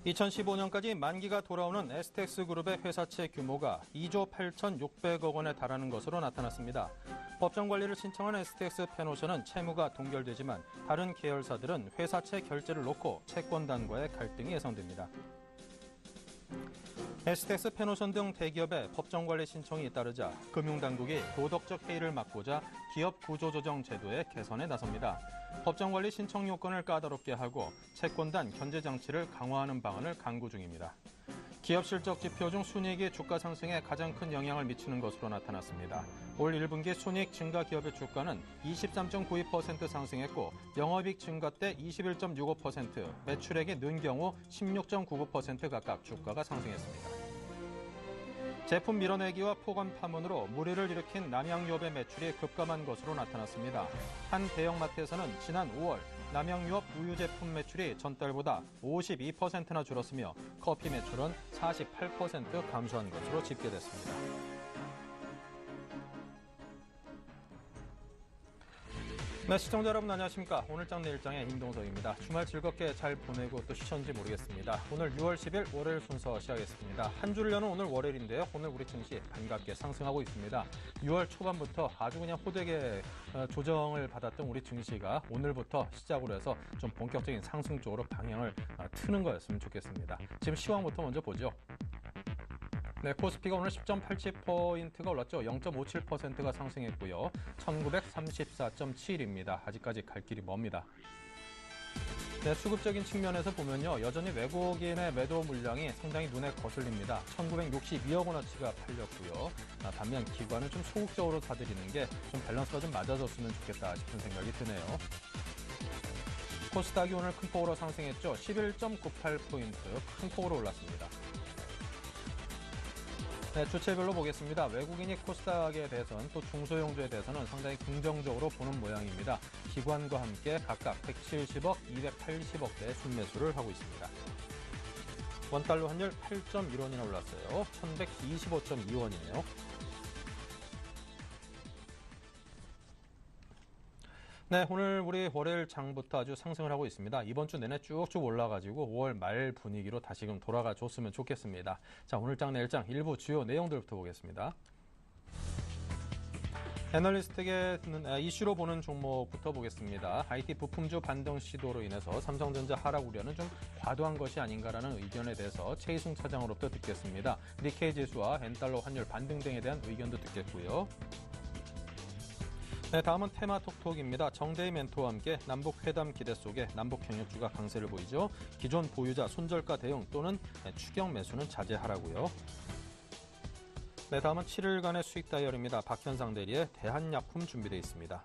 (2015년까지) 만기가 돌아오는 STX그룹의 회사채 규모가 2조 8,600억 원에 달하는 것으로 나타났습니다. 법정 관리를 신청한 STX패노션은 채무가 동결되지만 다른 계열사들은 회사채 결제를 놓고 채권단과의 갈등이 예상됩니다. STX패노션 등 대기업의 법정 관리 신청이 잇따르자 금융당국이 도덕적 해이를 막고자 기업 구조조정 제도의 개선에 나섭니다. 법정 관리 신청 요건을 까다롭게 하고 채권단 견제 장치를 강화하는 방안을 강구 중입니다. 기업 실적 지표 중 순이익이 주가 상승에 가장 큰 영향을 미치는 것으로 나타났습니다. 올 1분기 순이익 증가 기업의 주가는 23.92% 상승했고 영업이익 증가 때 21.65%, 매출액이 는 경우 16.99% 각각 주가가 상승했습니다. 제품 밀어내기와 폭언 파문으로 물의를 일으킨 남양유업의 매출이 급감한 것으로 나타났습니다. 한 대형마트에서는 지난 5월 남양유업 우유 제품 매출이 전달보다 52%나 줄었으며 커피 매출은 48% 감소한 것으로 집계됐습니다. 네, 시청자 여러분 안녕하십니까. 오늘장 내일장의 임동석입니다. 주말 즐겁게 잘 보내고 또 쉬셨는지 모르겠습니다. 오늘 6월 10일 월요일 순서 시작하겠습니다. 한 주를 여는 오늘 월요일인데요. 오늘 우리 증시 반갑게 상승하고 있습니다. 6월 초반부터 아주 그냥 호되게 조정을 받았던 우리 증시가 오늘부터 시작으로 해서 좀 본격적인 상승 쪽으로 방향을 트는 거였으면 좋겠습니다. 지금 시황부터 먼저 보죠. 네, 코스피가 오늘 10.87포인트가 올랐죠. 0.57%가 상승했고요. 1934.7입니다. 아직까지 갈 길이 멉니다. 네, 수급적인 측면에서 보면요. 여전히 외국인의 매도 물량이 상당히 눈에 거슬립니다. 1962억 원어치가 팔렸고요. 반면 기관은 좀 소극적으로 사들이는 게 좀 밸런스가 좀 맞아졌으면 좋겠다 싶은 생각이 드네요. 코스닥이 오늘 큰 폭으로 상승했죠. 11.98포인트 큰 폭으로 올랐습니다. 네, 주체별로 보겠습니다. 외국인이 코스닥에 대해서는 또 중소형주에 대해서는 상당히 긍정적으로 보는 모양입니다. 기관과 함께 각각 170억, 280억대 순매수를 하고 있습니다. 원달러 환율 8.1원이나 올랐어요. 1125.2원이네요. 네, 오늘 우리 월요일 장부터 아주 상승을 하고 있습니다. 이번 주 내내 쭉쭉 올라가지고 5월 말 분위기로 다시금 돌아가 줬으면 좋겠습니다. 자, 오늘 장 내일 장 일부 주요 내용들부터 보겠습니다. 애널리스트에게 이슈로 보는 종목부터 보겠습니다. IT 부품주 반등 시도로 인해서 삼성전자 하락 우려는 좀 과도한 것이 아닌가라는 의견에 대해서 최희승 차장으로부터 듣겠습니다. 니케이 지수와 엔달러 환율 반등 등에 대한 의견도 듣겠고요. 네, 다음은 테마톡톡입니다. 정대희 멘토와 함께 남북회담 기대 속에 남북 경력주가 강세를 보이죠. 기존 보유자 손절가 대응 또는 추경 매수는 자제하라고요. 네, 다음은 7일간의 수익 다이어리입니다. 박현상 대리의 대한약품 준비되어 있습니다.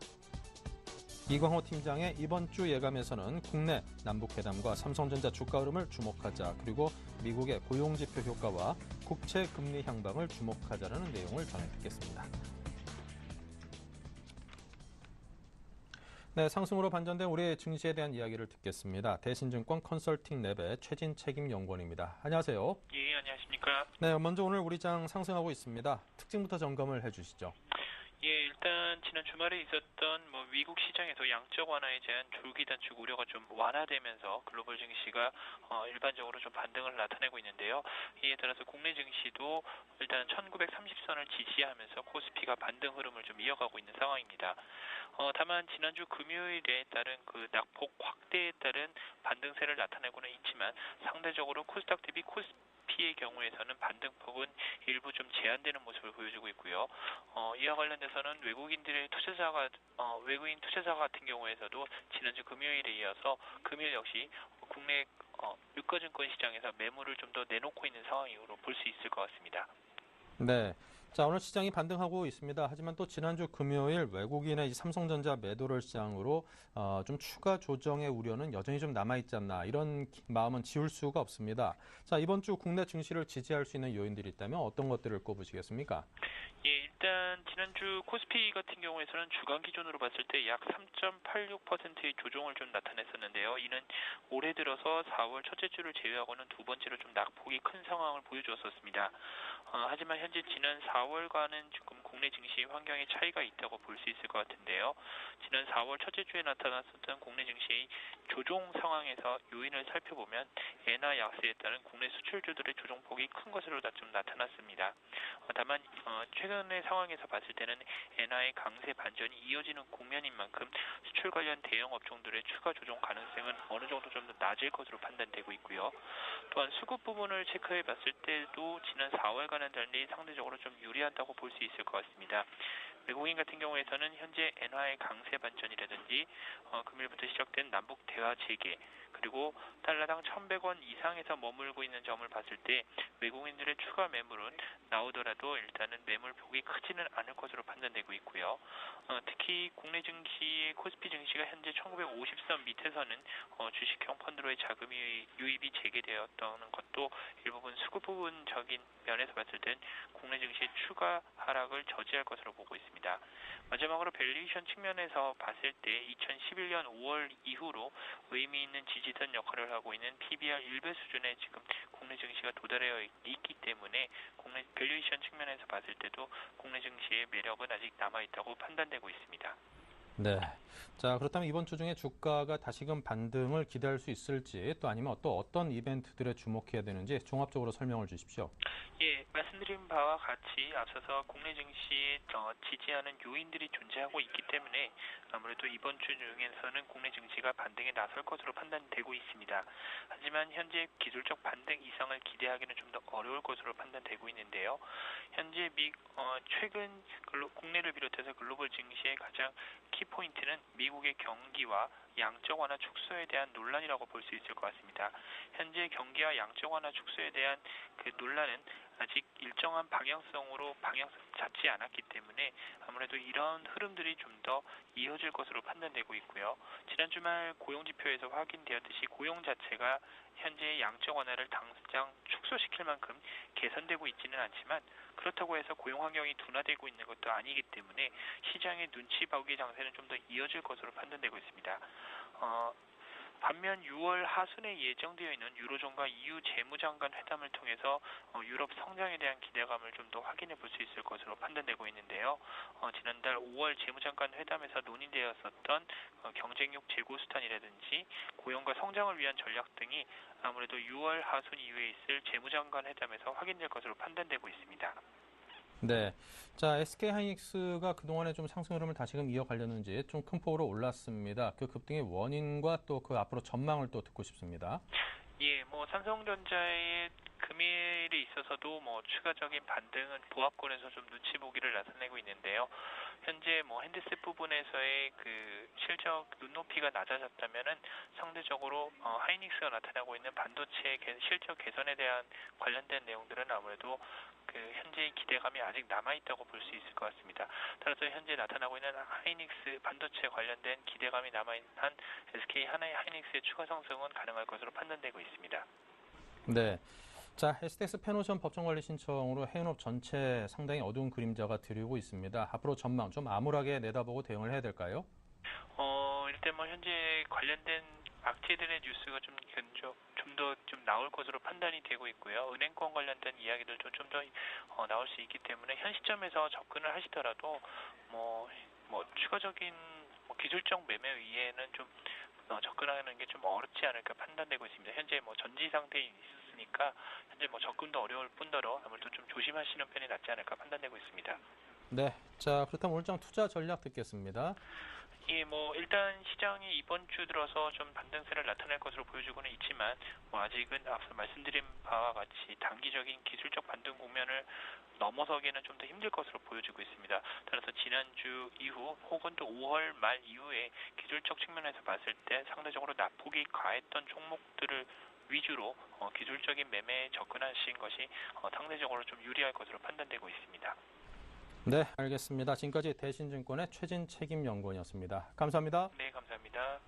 이광호 팀장의 이번 주 예감에서는 국내 남북회담과 삼성전자 주가 흐름을 주목하자, 그리고 미국의 고용지표 효과와 국채 금리 향방을 주목하자라는 내용을 전해 듣겠습니다. 네, 상승으로 반전된 우리의 증시에 대한 이야기를 듣겠습니다. 대신증권 컨설팅랩의 최진 책임연구원입니다. 안녕하세요. 예, 안녕하십니까. 네, 먼저 오늘 우리 장 상승하고 있습니다. 특징부터 점검을 해주시죠. 예, 일단 지난 주말에 있었던 미국 시장에서 양적 완화에 대한 조기 단축 우려가 좀 완화되면서 글로벌 증시가 일반적으로 좀 반등을 나타내고 있는데요. 이에 따라서 국내 증시도 일단 1930선을 지지하면서 코스피가 반등 흐름을 좀 이어가고 있는 상황입니다. 다만 지난주 금요일에 따른 그 낙폭 확대에 따른 반등세를 나타내고는 있지만 상대적으로 코스닥 대비 코스피의 경우에서는 반등폭은 일부 좀 제한되는 모습을 보여주고 있고요. 이와 관련돼서는 외국인 투자자 같은 경우에서도 지난주 금요일에 이어서 금요일 역시 국내 유가증권 시장에서 매물을 좀 더 내놓고 있는 상황으로 볼 수 있을 것 같습니다. 네. 자, 오늘 시장이 반등하고 있습니다. 하지만 또 지난주 금요일 외국인의 삼성전자 매도를 시장으로 좀 추가 조정의 우려는 여전히 좀 남아있지 않나, 이런 마음은 지울 수가 없습니다. 자, 이번 주 국내 증시를 지지할 수 있는 요인들이 있다면 어떤 것들을 꼽으시겠습니까? 예, 일단 지난주 코스피 같은 경우에서는 주간 기준으로 봤을 때 약 3.86%의 조정을 좀 나타냈었는데요. 이는 올해 들어서 4월 첫째 주를 제외하고는 두 번째로 좀 낙폭이 큰 상황을 보여주었었습니다. 하지만 현재 지난 4월과는 지금 국내 증시 환경에 차이가 있다고 볼 수 있을 것 같은데요. 지난 4월 첫째 주에 나타났었던 국내 증시의 조종 상황에서 요인을 살펴보면 엔화 약세에 따른 국내 수출주들의 조정폭이 큰 것으로 좀 나타났습니다. 다만 최근의 상황에서 봤을 때는 엔화의 강세 반전이 이어지는 국면인 만큼 수출 관련 대형 업종들의 추가 조정 가능성은 어느 정도 좀 더 낮을 것으로 판단되고 있고요. 또한 수급 부분을 체크해 봤을 때도 지난 4월과는 달리 상대적으로 좀 유리하다고 볼 수 있을 것 같습니다. 외국인 같은 경우에서는 현재 엔화의 강세 반전이라든지 금일부터 시작된 남북 대화 재개 그리고 달러당 1,100원 이상에서 머물고 있는 점을 봤을 때 외국인들의 추가 매물은 나오더라도 일단은 매물폭이 크지는 않을 것으로 판단되고 있고요. 특히 국내 증시의 코스피 증시가 현재 1950선 밑에서는 주식형 펀드로의 자금 유입이 재개되었다는 것도 일부분 수급 부분적인 면에서 봤을 땐 국내 증시의 추가 하락을 저지할 것으로 보고 있습니다. 마지막으로 밸류에이션 측면에서 봤을 때 2011년 5월 이후로 의미 있는 지지선 역할을 하고 있는 PBR 1배 수준에 지금 국내 증시가 도달해 있기 때문에 국내 밸류에이션 측면에서 봤을 때도 국내 증시의 매력은 아직 남아있다고 판단되고 있습니다. 네. 자, 그렇다면 이번 주 중에 주가가 다시금 반등을 기대할 수 있을지 또 아니면 또 어떤 이벤트들에 주목해야 되는지 종합적으로 설명을 주십시오. 예, 말씀드린 바와 같이 앞서서 국내 증시에 지지하는 요인들이 존재하고 있기 때문에 아무래도 이번 주 중에서는 국내 증시가 반등에 나설 것으로 판단되고 있습니다. 하지만 현재 기술적 반등 이상을 기대하기는 좀 더 어려울 것으로 판단되고 있는데요. 현재 최근 국내를 비롯해서 글로벌 증시의 가장 키포인트는 미국의 경기와 양적 완화 축소에 대한 논란이라고 볼 수 있을 것 같습니다. 현재 경기와 양적 완화 축소에 대한 그 논란은 아직 일정한 방향성으로 잡지 않았기 때문에 아무래도 이런 흐름들이 좀 더 이어질 것으로 판단되고 있고요. 지난 주말 고용지표에서 확인되었듯이 고용 자체가 현재의 양적 완화를 당장 축소시킬 만큼 개선되고 있지는 않지만 그렇다고 해서 고용 환경이 둔화되고 있는 것도 아니기 때문에 시장의 눈치 보기 장세는 좀 더 이어질 것으로 판단되고 있습니다. 반면 6월 하순에 예정되어 있는 유로존과 EU 재무장관 회담을 통해서 유럽 성장에 대한 기대감을 좀 더 확인해 볼 수 있을 것으로 판단되고 있는데요. 지난달 5월 재무장관 회담에서 논의되었었던 경쟁력 재고 수단이라든지 고용과 성장을 위한 전략 등이 아무래도 6월 하순 이후에 있을 재무장관 회담에서 확인될 것으로 판단되고 있습니다. 네. 자, SK하이닉스가 그동안에 좀 상승 흐름을 다시금 이어가려는지 좀 큰 폭으로 올랐습니다. 그 급등의 원인과 또 그 앞으로 전망을 또 듣고 싶습니다. 예, 삼성전자의 금일에 있어서도 추가적인 반등은 보합권에서 좀 눈치 보기를 나타내고 있는데요. 현재 핸드셋 부분에서의 그 실적 눈높이가 낮아졌다면은 상대적으로 하이닉스가 나타나고 있는 반도체 실적 개선에 대한 관련된 내용들은 아무래도 그 현재의 기대감이 아직 남아있다고 볼 수 있을 것 같습니다. 따라서 현재 나타나고 있는 하이닉스 반도체 관련된 기대감이 남아있는 한 SK 하이닉스의 추가 상승은 가능할 것으로 판단되고 있습니다. 네. 자, STX 페노션 법정관리 신청으로 해운업 전체 상당히 어두운 그림자가 드리고 있습니다. 앞으로 전망 좀 암울하게 내다보고 대응을 해야 될까요? 일단 현재 관련된 악재들의 뉴스가 좀 더 나올 것으로 판단이 되고 있고요. 은행권 관련된 이야기들도 좀 더 나올 수 있기 때문에 현 시점에서 접근을 하시더라도 추가적인 기술적 매매 위에는 좀 접근하는 게 좀 어렵지 않을까 판단되고 있습니다. 현재 전지 상태에 있으니까 현재 접근도 어려울 뿐더러 아무래도 좀 조심하시는 편이 낫지 않을까 판단되고 있습니다. 네. 자, 그렇다면 오늘장 투자 전략 듣겠습니다. 예, 일단 시장이 이번 주 들어서 좀 반등세를 나타낼 것으로 보여주고는 있지만 아직은 앞서 말씀드린 바와 같이 단기적인 기술적 반등 국면을 넘어서기에는 좀 더 힘들 것으로 보여지고 있습니다. 따라서 지난주 이후 혹은 또 5월 말 이후에 기술적 측면에서 봤을 때 상대적으로 낙폭이 과했던 종목들을 위주로 기술적인 매매에 접근하신 것이 상대적으로 좀 유리할 것으로 판단되고 있습니다. 네, 알겠습니다. 지금까지 대신증권의 최진 책임연구원이었습니다. 감사합니다. 네, 감사합니다.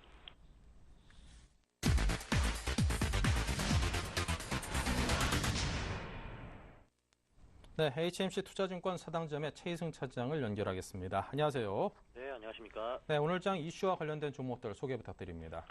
네, HMC 투자증권 사당점의 최희승 차장을 연결하겠습니다. 안녕하세요. 네, 안녕하십니까. 네, 오늘 장 이슈와 관련된 종목들 소개 부탁드립니다.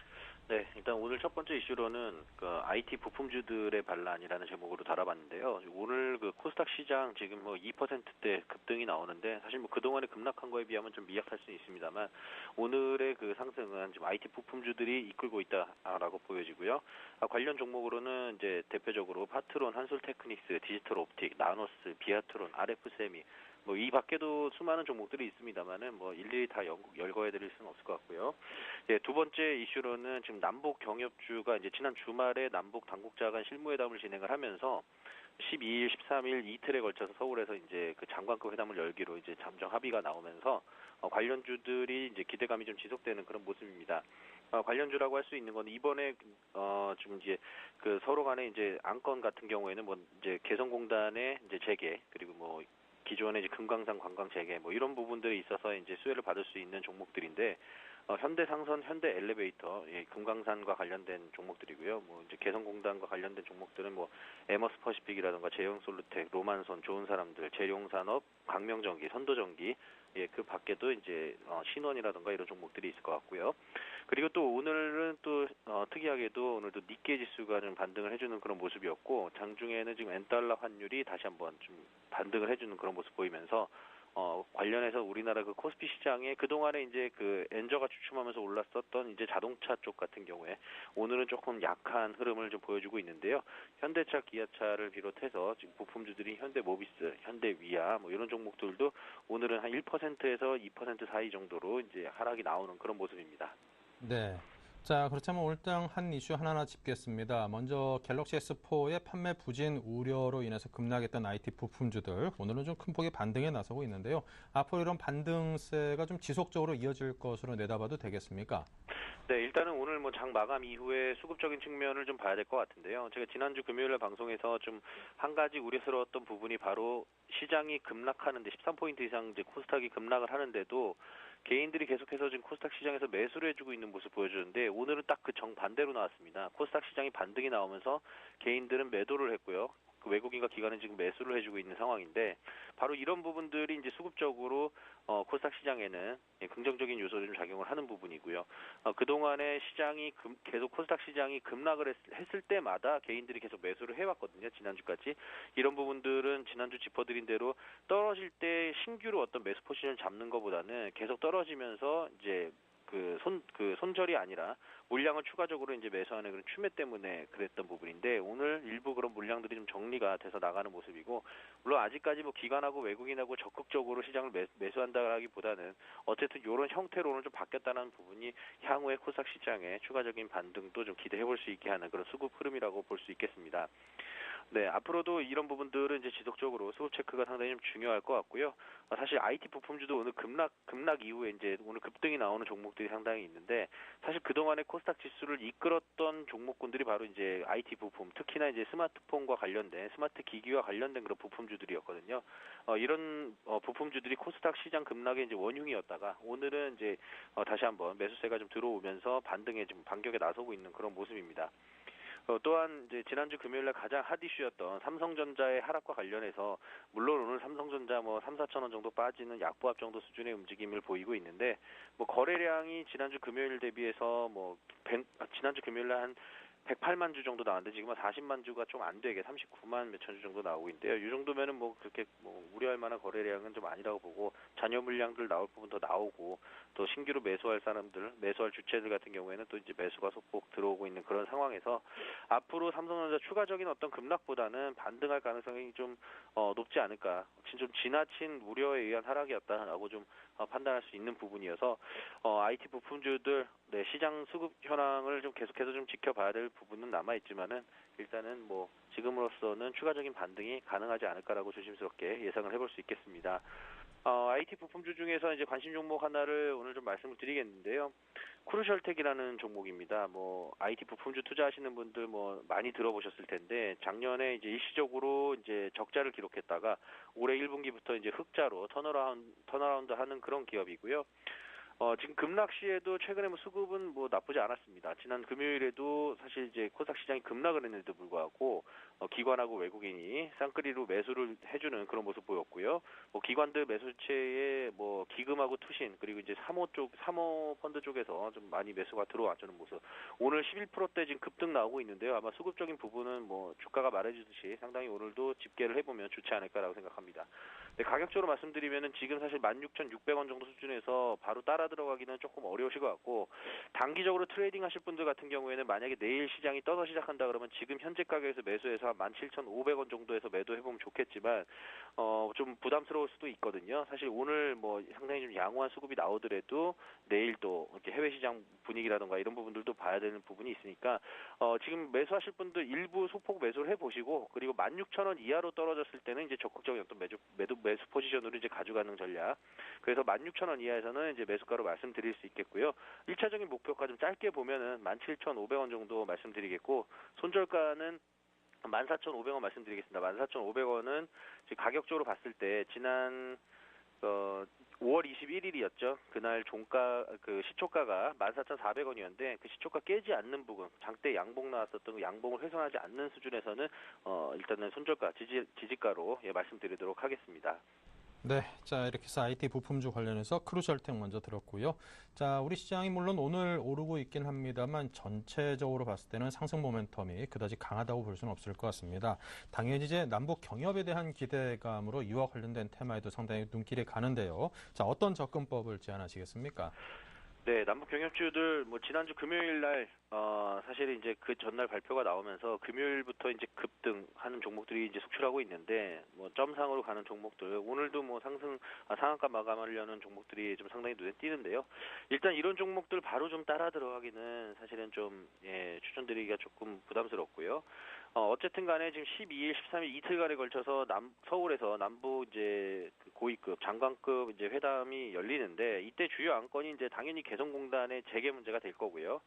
네, 일단 오늘 첫 번째 이슈로는 IT 부품주들의 반란이라는 제목으로 다뤄봤는데요. 오늘 코스닥 시장 지금 2%대 급등이 나오는데 사실 그동안에 급락한 거에 비하면 좀 미약할 수는 있습니다만 오늘의 상승은 지금 IT 부품주들이 이끌고 있다라고 보여지고요. 관련 종목으로는 이제 대표적으로 파트론, 한솔테크닉스, 디지털옵틱, 나노스, 비아트론, RF세미 이 밖에도 수많은 종목들이 있습니다만은 일일이 다 열거해드릴 수는 없을 것 같고요. 예, 두 번째 이슈로는 지금 남북 경협주가 이제 지난 주말에 남북 당국자 간 실무회담을 진행을 하면서 12일, 13일 이틀에 걸쳐서 서울에서 이제 장관급 회담을 열기로 이제 잠정 합의가 나오면서 관련주들이 이제 기대감이 좀 지속되는 그런 모습입니다. 관련주라고 할 수 있는 건 이번에 좀 이제 서로 간에 이제 안건 같은 경우에는 이제 개성공단의 이제 재개 그리고 기존의 이제 금강산 관광 재개 이런 부분들이 있어서 이제 수혜를 받을 수 있는 종목들인데 현대상선, 현대엘리베이터, 금강산과 관련된 종목들이고요. 이제 개성공단과 관련된 종목들은 에머스퍼시픽이라든가 제형솔루텍, 로만손, 좋은 사람들, 재룡산업, 광명전기, 선도전기, 그 밖에도 이제 신원이라든가 이런 종목들이 있을 것 같고요. 그리고 또 오늘은 또 특이하게도 오늘도 니케이 지수가 좀 반등을 해주는 그런 모습이었고 장중에는 지금 엔달러 환율이 다시 한번 좀 반등을 해주는 그런 모습 보이면서 관련해서 우리나라 코스피 시장에 그동안에 이제 엔저가 주춤하면서 올랐었던 이제 자동차 쪽 같은 경우에 오늘은 조금 약한 흐름을 좀 보여주고 있는데요. 현대차, 기아차를 비롯해서 지금 부품주들이 현대모비스, 현대위아 이런 종목들도 오늘은 한 1%에서 2% 사이 정도로 이제 하락이 나오는 그런 모습입니다. 네. 자, 그렇다면 오늘 장 한 이슈 하나하나 짚겠습니다. 먼저 갤럭시 S4의 판매 부진 우려로 인해서 급락했던 IT 부품주들, 오늘은 좀 큰 폭의 반등에 나서고 있는데요. 앞으로 이런 반등세가 좀 지속적으로 이어질 것으로 내다봐도 되겠습니까? 네, 일단은 오늘 장 마감 이후에 수급적인 측면을 좀 봐야 될 것 같은데요. 제가 지난주 금요일날 방송에서 좀 한 가지 우려스러웠던 부분이 바로 시장이 급락하는데 13포인트 이상 이제 코스닥이 급락을 하는데도 개인들이 계속해서 지금 코스닥 시장에서 매수를 해주고 있는 모습 보여주는데 오늘은 딱 정반대로 나왔습니다. 코스닥 시장이 반등이 나오면서 개인들은 매도를 했고요. 외국인과 기관은 지금 매수를 해주고 있는 상황인데 바로 이런 부분들이 이제 수급적으로 코스닥 시장에는 긍정적인 요소를 좀 작용을 하는 부분이고요. 그동안에 시장이 계속 코스닥 시장이 급락을 했을 때마다 개인들이 계속 매수를 해왔거든요. 지난주까지. 이런 부분들은 지난주 짚어드린 대로 떨어질 때 신규로 어떤 매수 포지션을 잡는 것보다는 계속 떨어지면서 이제 손절이 아니라 물량을 추가적으로 이제 매수하는 그런 추매 때문에 그랬던 부분인데 오늘 일부 그런 물량들이 좀 정리가 돼서 나가는 모습이고 물론 아직까지 기관하고 외국인하고 적극적으로 시장을 매수한다라기보다는 어쨌든 이런 형태로는 좀 바뀌었다는 부분이 향후에 코스닥 시장의 추가적인 반등도 좀 기대해 볼 수 있게 하는 그런 수급 흐름이라고 볼 수 있겠습니다. 네, 앞으로도 이런 부분들은 이제 지속적으로 수급 체크가 상당히 좀 중요할 것 같고요. 사실 IT 부품주도 오늘 급락 이후에 이제 오늘 급등이 나오는 종목들이 상당히 있는데 사실 그동안에 코스닥 지수를 이끌었던 종목군들이 바로 이제 IT 부품, 특히나 이제 스마트폰과 관련된 스마트 기기와 관련된 그런 부품주들이었거든요. 이런 부품주들이 코스닥 시장 급락의 이제 원흉이었다가 오늘은 이제 다시 한번 매수세가 좀 들어오면서 반등에 좀 반격에 나서고 있는 그런 모습입니다. 또한 이제 지난주 금요일날 가장 핫 이슈였던 삼성전자의 하락과 관련해서 물론 오늘 삼성전자 3, 4천 원 정도 빠지는 약보합 정도 수준의 움직임을 보이고 있는데 거래량이 지난주 금요일 대비해서 지난주 금요일날 한 108만 주 정도 나왔는데 지금은 40만 주가 좀 안 되게 39만 몇천 주 정도 나오고 있는데요. 이 정도면은 그렇게 우려할 만한 거래량은 좀 아니라고 보고 잔여 물량들 나올 부분도 나오고 또 신규로 매수할 사람들, 매수할 주체들 같은 경우에는 또 이제 매수가 소폭 들어오고 있는 그런 상황에서 앞으로 삼성전자 추가적인 어떤 급락보다는 반등할 가능성이 좀 높지 않을까. 좀 지나친 우려에 의한 하락이었다라고 좀 판단할 수 있는 부분이어서 IT 부품주들 시장 수급 현황을 좀 계속해서 좀 지켜봐야 될 부분은 남아 있지만은 일단은 지금으로서는 추가적인 반등이 가능하지 않을까라고 조심스럽게 예상을 해볼 수 있겠습니다. IT 부품주 중에서 이제 관심 종목 하나를 오늘 좀 말씀을 드리겠는데요. 크루셜텍이라는 종목입니다. IT 부품주 투자하시는 분들 많이 들어보셨을 텐데 작년에 이제 일시적으로 이제 적자를 기록했다가 올해 1분기부터 이제 흑자로 턴어라운드 하는 그런 기업이고요. 지금 급락 시에도 최근에 뭐 수급은 뭐 나쁘지 않았습니다. 지난 금요일에도 사실 이제 코스닥 시장이 급락을 했는데도 불구하고 기관하고 외국인이 쌍끌이로 매수를 해주는 그런 모습 보였고요. 뭐 기관들 매수체에 뭐 기금하고 투신 그리고 이제 사모 펀드 쪽에서 좀 많이 매수가 들어와주는 모습. 오늘 11%대 지금 급등 나오고 있는데요. 아마 수급적인 부분은 뭐 주가가 말해주듯이 상당히 오늘도 집계를 해보면 좋지 않을까라고 생각합니다. 네, 가격적으로 말씀드리면은 지금 사실 16,600원 정도 수준에서 바로 따라 들어가기는 조금 어려우실 것 같고 단기적으로 트레이딩 하실 분들 같은 경우에는 만약에 내일 시장이 떠서 시작한다 그러면 지금 현재 가격에서 매수해서 한 17,500원 정도에서 매도해보면 좋겠지만 좀 부담스러울 수도 있거든요. 사실 오늘 뭐 상당히 좀 양호한 수급이 나오더라도 내일 또 이렇게 해외 시장 분위기라든가 이런 부분들도 봐야 되는 부분이 있으니까 지금 매수하실 분들 일부 소폭 매수를 해보시고 그리고 16,000원 이하로 떨어졌을 때는 이제 적극적인 어떤 매수 포지션으로 이제 가져가는 전략. 그래서 16,000원 이하에서는 이제 매수가로 말씀드릴 수 있겠고요. 1차적인 목표가 좀 짧게 보면은 17,500원 정도 말씀드리겠고 손절가는 14,500원 말씀드리겠습니다. 14,500원은 가격적으로 봤을 때 지난 5월 21일이었죠. 그날 종가 그 시초가가 14,400원이었는데 그 시초가 깨지 않는 부분, 장대 양봉 나왔었던 그 양봉을 훼손하지 않는 수준에서는 일단은 손절가 지지가로 말씀드리도록 하겠습니다. 네, 자 이렇게 해서 IT 부품주 관련해서 크루셜텍 먼저 들었고요. 자, 우리 시장이 물론 오늘 오르고 있긴 합니다만 전체적으로 봤을 때는 상승 모멘텀이 그다지 강하다고 볼 수는 없을 것 같습니다. 당연히 이제 남북 경협에 대한 기대감으로 이와 관련된 테마에도 상당히 눈길이 가는데요. 자, 어떤 접근법을 제안하시겠습니까? 네, 남북 경협주들 뭐 지난주 금요일 날 사실 이제 그 전날 발표가 나오면서 금요일부터 이제 급등하는 종목들이 이제 속출하고 있는데 뭐 점상으로 가는 종목들 오늘도 뭐 상한가 마감하려는 종목들이 좀 상당히 눈에 띄는데요. 일단 이런 종목들 바로 좀 따라 들어가기는 사실은 좀 추천드리기가 조금 부담스럽고요. 어쨌든 간에 지금 12일, 13일 이틀간에 걸쳐서 서울에서 남북 이제 그 고위급, 장관급 이제 회담이 열리는데 이때 주요 안건이 이제 당연히 개성공단의 재개 문제가 될 거고요.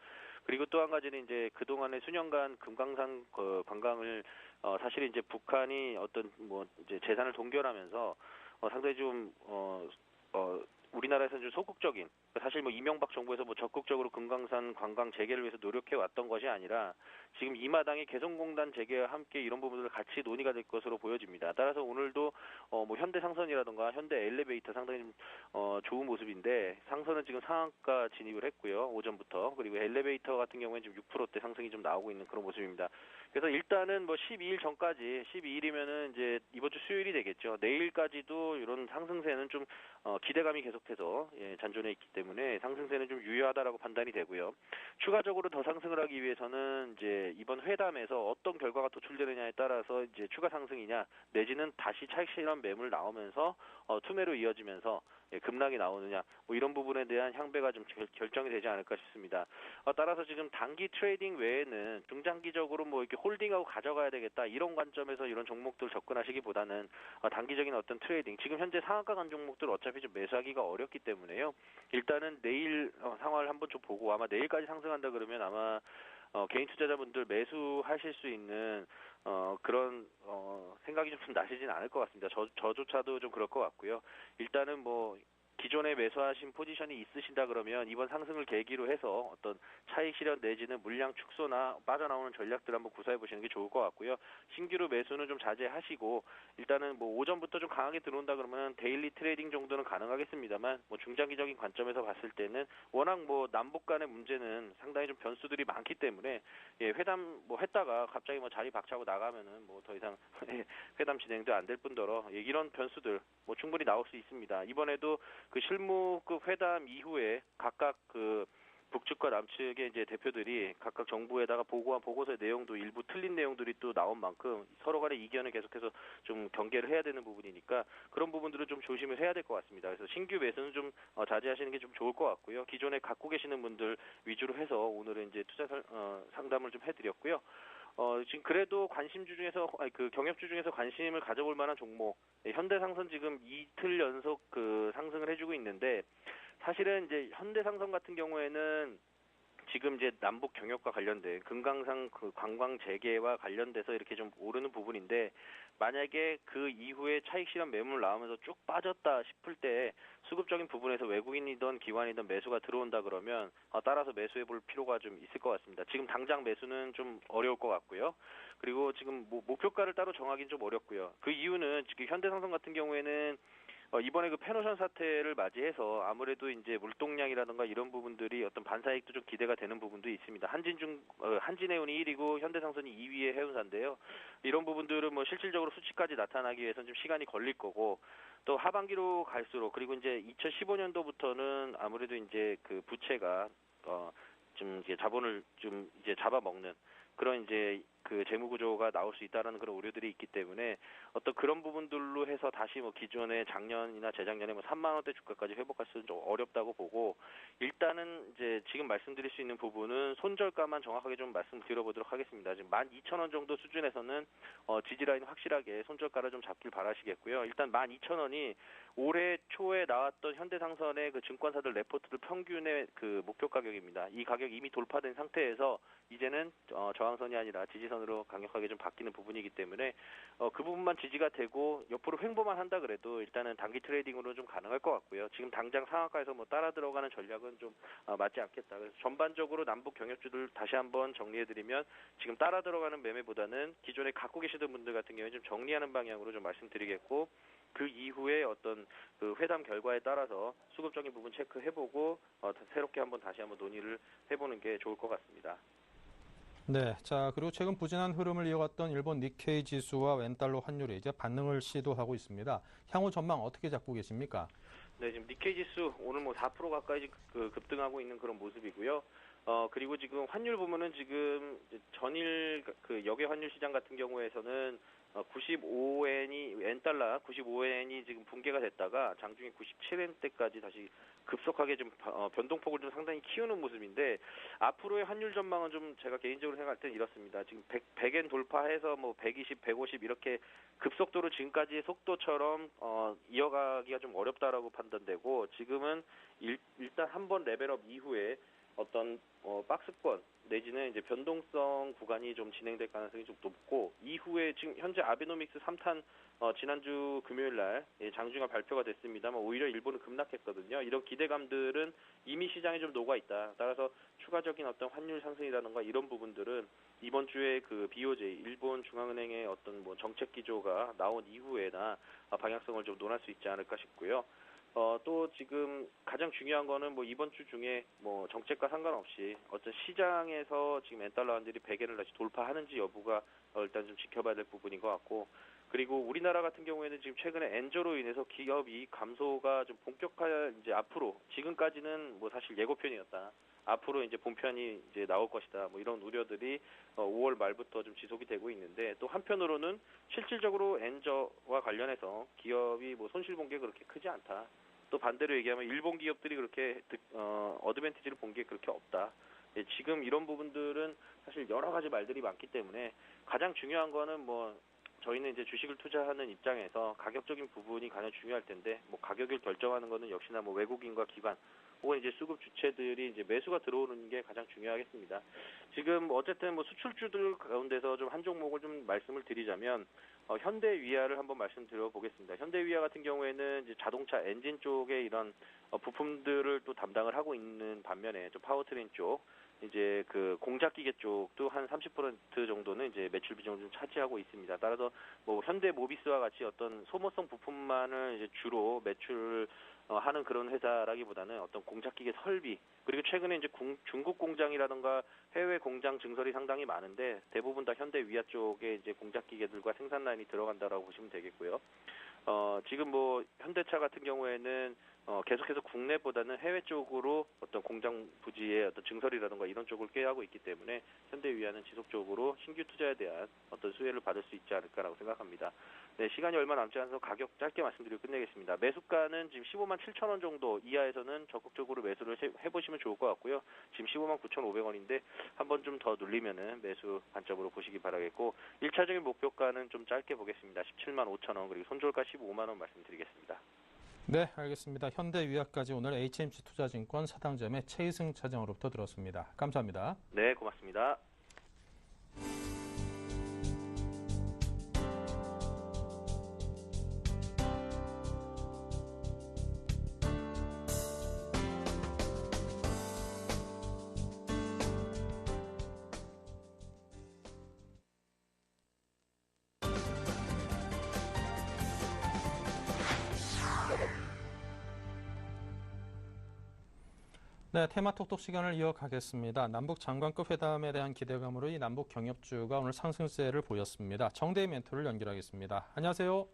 그리고 또 한 가지는 이제 그동안의 수년간 금강산 관광을 사실 이제 북한이 어떤 뭐 이제 재산을 동결하면서 상당히 좀 우리나라에서는 좀 소극적인 사실 뭐 이명박 정부에서 뭐 적극적으로 금강산 관광 재개를 위해서 노력해 왔던 것이 아니라 지금 이 마당에 개성공단 재개와 함께 이런 부분들 같이 논의가 될 것으로 보여집니다. 따라서 오늘도 뭐 현대 상선이라든가 현대 엘리베이터 상당히 좀 좋은 모습인데 상선은 지금 상한가 진입을 했고요. 오전부터. 그리고 엘리베이터 같은 경우에는 지금 6%대 상승이 좀 나오고 있는 그런 모습입니다. 그래서 일단은 뭐 12일 전까지 12일이면은 이제 이번 주 수요일이 되겠죠. 내일까지도 이런 상승세는 좀 기대감이 계속해서 잔존해 있기 때문에 상승세는 좀 유효하다라고 판단이 되고요. 추가적으로 더 상승을 하기 위해서는 이제 이번 회담에서 어떤 결과가 도출되느냐에 따라서 이제 추가 상승이냐 내지는 다시 차익 실현 매물 나오면서 투매로 이어지면서 급락이 나오느냐 뭐 이런 부분에 대한 향배가 좀 결정이 되지 않을까 싶습니다. 따라서 지금 단기 트레이딩 외에는 중장기적으로 뭐 이렇게 홀딩하고 가져가야 되겠다 이런 관점에서 이런 종목들 접근하시기보다는 단기적인 어떤 트레이딩 지금 현재 상한가 간 종목들 어차피 좀 매수하기가 어렵기 때문에요. 일단은 내일 상황을 한번 좀 보고 아마 내일까지 상승한다 그러면 아마 개인 투자자분들 매수하실 수 있는 그런 생각이 좀 나시진 않을 것 같습니다. 저조차도 좀 그럴 것 같고요. 일단은 뭐 기존에 매수하신 포지션이 있으신다 그러면 이번 상승을 계기로 해서 어떤 차익 실현 내지는 물량 축소나 빠져나오는 전략들 한번 구사해 보시는 게 좋을 것 같고요. 신규로 매수는 좀 자제하시고 일단은 뭐 오전부터 좀 강하게 들어온다 그러면 데일리 트레이딩 정도는 가능하겠습니다만 뭐 중장기적인 관점에서 봤을 때는 워낙 뭐 남북 간의 문제는 상당히 좀 변수들이 많기 때문에 회담 뭐 했다가 갑자기 뭐 자리 박차고 나가면은 뭐 더 이상 회담 진행도 안 될 뿐더러 이런 변수들 뭐 충분히 나올 수 있습니다. 이번에도 그 실무급 회담 이후에 각각 그 북측과 남측의 이제 대표들이 각각 정부에다가 보고한 보고서의 내용도 일부 틀린 내용들이 또 나온 만큼 서로 간의 이견을 계속해서 좀 경계를 해야 되는 부분이니까 그런 부분들을 좀 조심을 해야 될 것 같습니다. 그래서 신규 매수는 좀 자제하시는 게 좀 좋을 것 같고요. 기존에 갖고 계시는 분들 위주로 해서 오늘은 이제 투자 상담을 좀 해드렸고요. 지금 그래도 관심주 중에서 그 경협주 중에서 관심을 가져볼 만한 종목 현대상선 지금 이틀 연속 그 상승을 해주고 있는데 사실은 이제 현대상선 같은 경우에는 지금 이제 남북 경협과 관련된 금강산 그 관광 재개와 관련돼서 이렇게 좀 오르는 부분인데 만약에 그 이후에 차익 실현 매물 나오면서 쭉 빠졌다 싶을 때 수급적인 부분에서 외국인이든 기관이든 매수가 들어온다 그러면 따라서 매수해 볼 필요가 좀 있을 것 같습니다. 지금 당장 매수는 좀 어려울 것 같고요. 그리고 지금 뭐 목표가를 따로 정하기는 좀 어렵고요. 그 이유는 지금 현대상선 같은 경우에는 이번에 그 페노션 사태를 맞이해서 아무래도 이제 물동량이라든가 이런 부분들이 어떤 반사이익도 좀 기대가 되는 부분도 있습니다. 한진해운이 1위고 현대상선이 2위의 해운사인데요. 이런 부분들은 뭐 실질적으로 수치까지 나타나기 위해서는 좀 시간이 걸릴 거고 또 하반기로 갈수록 그리고 이제 2015년도부터는 아무래도 이제 그 부채가 좀 이제 자본을 좀 이제 잡아먹는 그런 이제 그 재무 구조가 나올 수 있다라는 그런 우려들이 있기 때문에 어떤 그런 부분들로 해서 다시 뭐 기존의 작년이나 재작년에 뭐 3만 원대 주가까지 회복할 수는 좀 어렵다고 보고 일단은 이제 지금 말씀드릴 수 있는 부분은 손절가만 정확하게 좀 말씀드려보도록 하겠습니다. 지금 12,000원 정도 수준에서는 지지라인 확실하게 손절가를 좀 잡길 바라시겠고요. 일단 12,000원이 올해 초에 나왔던 현대상선의 그 증권사들 레포트들 평균의 그 목표 가격입니다. 이 가격 이미 돌파된 상태에서 이제는 저항선이 아니라 지지선으로 강력하게 좀 바뀌는 부분이기 때문에 그 부분만 지지가 되고 옆으로 횡보만 한다 그래도 일단은 단기 트레이딩으로 좀 가능할 것 같고요. 지금 당장 상한가에서 뭐 따라 들어가는 전략은 좀 맞지 않겠다. 그래서 전반적으로 남북 경협주들 다시 한번 정리해드리면 지금 따라 들어가는 매매보다는 기존에 갖고 계시던 분들 같은 경우에 좀 정리하는 방향으로 좀 말씀드리겠고 그 이후에 어떤 그 회담 결과에 따라서 수급적인 부분 체크해보고 새롭게 한번 다시 한번 논의를 해보는 게 좋을 것 같습니다. 네, 자 그리고 최근 부진한 흐름을 이어갔던 일본 니케이 지수와 웬달러 환율이 이제 반등을 시도하고 있습니다. 향후 전망 어떻게 잡고 계십니까? 네, 지금 니케이 지수 오늘 뭐 4% 가까이 급등하고 있는 그런 모습이고요. 그리고 지금 환율 보면은 지금 전일 그 역외 환율 시장 같은 경우에서는 95엔이 엔달러 95엔이 지금 붕괴가 됐다가 장중에 97엔대까지 다시 급속하게 좀 변동폭을 좀 상당히 키우는 모습인데 앞으로의 환율 전망은 좀 제가 개인적으로 생각할 때는 이렇습니다. 지금 100엔 돌파해서 뭐 120, 150 이렇게 급속도로 지금까지의 속도처럼 이어가기가 좀 어렵다라고 판단되고 지금은 일단 한번 레벨업 이후에 어떤 박스권 내지는 이제 변동성 구간이 좀 진행될 가능성이 좀 높고 이후에 지금 현재 아베노믹스 3탄 지난주 금요일 날 장중에 발표가 됐습니다만 오히려 일본은 급락했거든요. 이런 기대감들은 이미 시장에 좀 녹아 있다. 따라서 추가적인 어떤 환율 상승이라든가 이런 부분들은 이번 주에 그 BOJ 일본 중앙은행의 어떤 뭐 정책 기조가 나온 이후에나 방향성을 좀 논할 수 있지 않을까 싶고요. 또 지금 가장 중요한 거는 뭐 이번 주 중에 뭐 정책과 상관없이 어떤 시장에서 지금 엔달러 환율이 100엔을 다시 돌파하는지 여부가 일단 좀 지켜봐야 될 부분인 것 같고 그리고 우리나라 같은 경우에는 지금 최근에 엔저로 인해서 기업 이익 감소가 좀 본격화 이제 앞으로 지금까지는 뭐 사실 예고편이었다. 앞으로 이제 본편이 이제 나올 것이다. 뭐 이런 우려들이 5월 말부터 좀 지속이 되고 있는데 또 한편으로는 실질적으로 엔저와 관련해서 기업이 뭐 손실 본 게 그렇게 크지 않다. 또 반대로 얘기하면 일본 기업들이 그렇게 어드밴티지를 본 게 그렇게 없다. 지금 이런 부분들은 사실 여러 가지 말들이 많기 때문에 가장 중요한 거는 뭐 저희는 이제 주식을 투자하는 입장에서 가격적인 부분이 가장 중요할 텐데 뭐 가격을 결정하는 거는 역시나 뭐 외국인과 기관 혹은 이제 수급 주체들이 이제 매수가 들어오는 게 가장 중요하겠습니다. 지금 어쨌든 뭐 수출주들 가운데서 좀 한 종목을 좀 말씀을 드리자면 현대위아를 한번 말씀드려 보겠습니다. 현대위아 같은 경우에는 이제 자동차 엔진 쪽에 이런 부품들을 또 담당을 하고 있는 반면에 좀 파워트레인 쪽 이제 그 공작기계 쪽도 한 30% 정도는 이제 매출 비중을 좀 차지하고 있습니다. 따라서 뭐 현대모비스와 같이 어떤 소모성 부품만을 이제 주로 매출 하는 그런 회사라기보다는 어떤 공작기계 설비 그리고 최근에 이제 중국 공장이라든가 해외 공장 증설이 상당히 많은데 대부분 다 현대 위아 쪽에 이제 공작기계들과 생산 라인이 들어간다라고 보시면 되겠고요. 지금 뭐 현대차 같은 경우에는 계속해서 국내보다는 해외 쪽으로 어떤 공장 부지의 어떤 증설이라든가 이런 쪽을 꾀하고 있기 때문에 현대위아는 지속적으로 신규 투자에 대한 어떤 수혜를 받을 수 있지 않을까라고 생각합니다. 네, 시간이 얼마 남지 않아서 가격 짧게 말씀드리고 끝내겠습니다. 매수가는 지금 15만 7천 원 정도 이하에서는 적극적으로 매수를 해보시면 좋을 것 같고요. 지금 15만 9,500원인데 한번 좀 더 눌리면은 매수 관점으로 보시기 바라겠고 1차적인 목표가는 좀 짧게 보겠습니다. 17만 5천 원 그리고 손절가 15만 원 말씀드리겠습니다. 네, 알겠습니다. 현대위아까지 오늘 HMC투자증권 사당점의 최희승 차장으로부터 들었습니다. 감사합니다. 네, 고맙습니다. 네, 테마톡톡 시간을 이어가겠습니다. 남북 장관급 회담에 대한 기대감으로 이 남북 경협주가 오늘 상승세를 보였습니다. 정대희 멘토를 연결하겠습니다. 안녕하세요.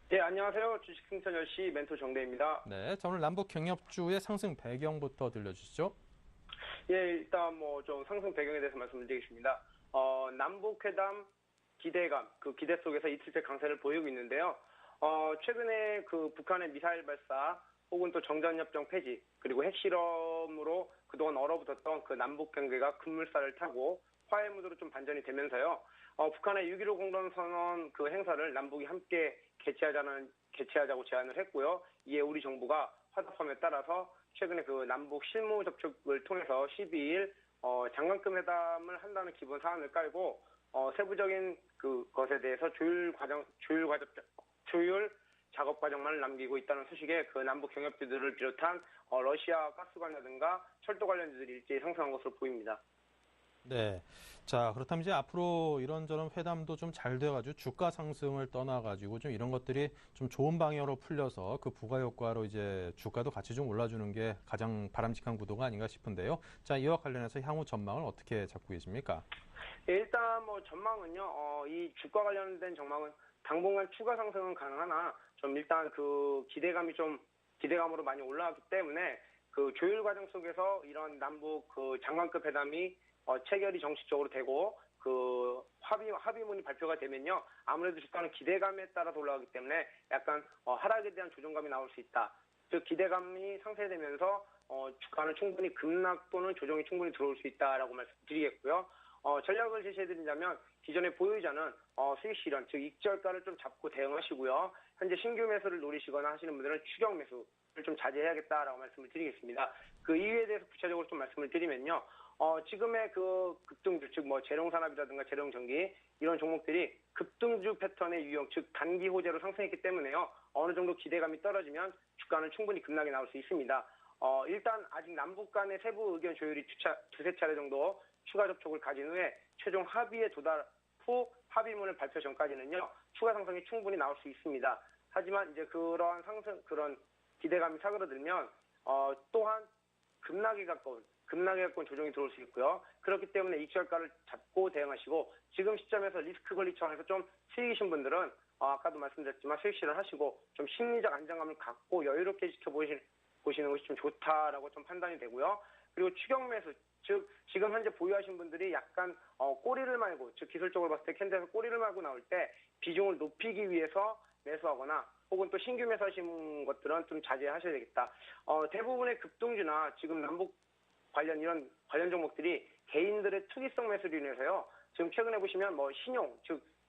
네, 안녕하세요. 주식승천 10시 멘토 정대입니다. 네, 자, 오늘 남북 경협주의 상승 배경부터 들려주시죠. 예, 일단 뭐 좀 상승 배경에 대해서 말씀드리겠습니다. 남북 회담 기대감, 그 기대 속에서 이틀째 강세를 보이고 있는데요. 최근에 그 북한의 미사일 발사 혹은 또 정전협정 폐지 그리고 핵실험으로 그동안 얼어붙었던 그 남북 경계가 급물살을 타고 화해 무드로 좀 반전이 되면서요. 북한의 6.15 공동선언 그 행사를 남북이 함께 개최하자고 제안을 했고요. 이에 우리 정부가 화답함에 따라서 최근에 그 남북 실무 접촉을 통해서 12일 장관급 회담을 한다는 기본 사안을 깔고 세부적인 그것에 대해서 조율 작업 과정만을 남기고 있다는 소식에 그 남북 경협주들을 비롯한 러시아 가스관이라든가 철도 관련주들이 일제히 상승한 것으로 보입니다. 네. 자, 그렇다면 이제 앞으로 이런저런 회담도 좀 잘 돼가지고 주가 상승을 떠나가지고 좀 이런 것들이 좀 좋은 방향으로 풀려서 그 부가 효과로 이제 주가도 같이 좀 올라주는 게 가장 바람직한 구도가 아닌가 싶은데요. 자, 이와 관련해서 향후 전망을 어떻게 잡고 계십니까? 예, 일단 뭐 전망은요. 이 주가 관련된 전망은 당분간 추가 상승은 가능하나 좀 일단 그 기대감으로 많이 올라왔기 때문에 그 조율 과정 속에서 이런 남북 그 장관급 회담이 체결이 정식적으로 되고 그 합의문이 발표가 되면요. 아무래도 주가는 기대감에 따라 올라가기 때문에 약간 하락에 대한 조정감이 나올 수 있다. 즉 기대감이 상쇄되면서 주가는 충분히 급락 또는 조정이 충분히 들어올 수 있다라고 말씀드리겠고요. 전략을 제시해드리자면 기존의 보유자는 수익 실현, 즉 익절가를 좀 잡고 대응하시고요. 현재 신규 매수를 노리시거나 하시는 분들은 추격 매수를 좀 자제해야겠다라고 말씀을 드리겠습니다. 그 이유에 대해서 구체적으로 좀 말씀을 드리면요. 지금의 그 급등주, 즉 뭐 재룡산업이라든가 재룡전기 이런 종목들이 급등주 패턴의 유형, 즉 단기 호재로 상승했기 때문에요. 어느 정도 기대감이 떨어지면 주가는 충분히 급락이 나올 수 있습니다. 일단 아직 남북 간의 세부 의견 조율이 두세 차례 정도 추가 접촉을 가진 후에 최종 합의에 도달 후 합의문을 발표 전까지는요. 추가 상승이 충분히 나올 수 있습니다. 하지만 이제 그런 기대감이 사그러들면 또한 급락에 가까운 조정이 들어올 수 있고요. 그렇기 때문에 익절가를 잡고 대응하시고 지금 시점에서 리스크 관리 차원에서 좀 수익이신 분들은 아까도 말씀드렸지만 수익 실현하시고 좀 심리적 안정감을 갖고 여유롭게 지켜보시는 것이 좀 좋다라고 좀 판단이 되고요. 그리고 추격 매수, 즉 지금 현재 보유하신 분들이 약간 꼬리를 말고, 즉 기술적으로 봤을 때 캔들에서 꼬리를 말고 나올 때 비중을 높이기 위해서 매수하거나 혹은 또 신규 매수하신 것들은 좀 자제하셔야 되겠다. 대부분의 급등주나 지금 남북 이런 관련 종목들이 개인들의 투기성 매수로 인해서요. 지금 최근에 보시면 뭐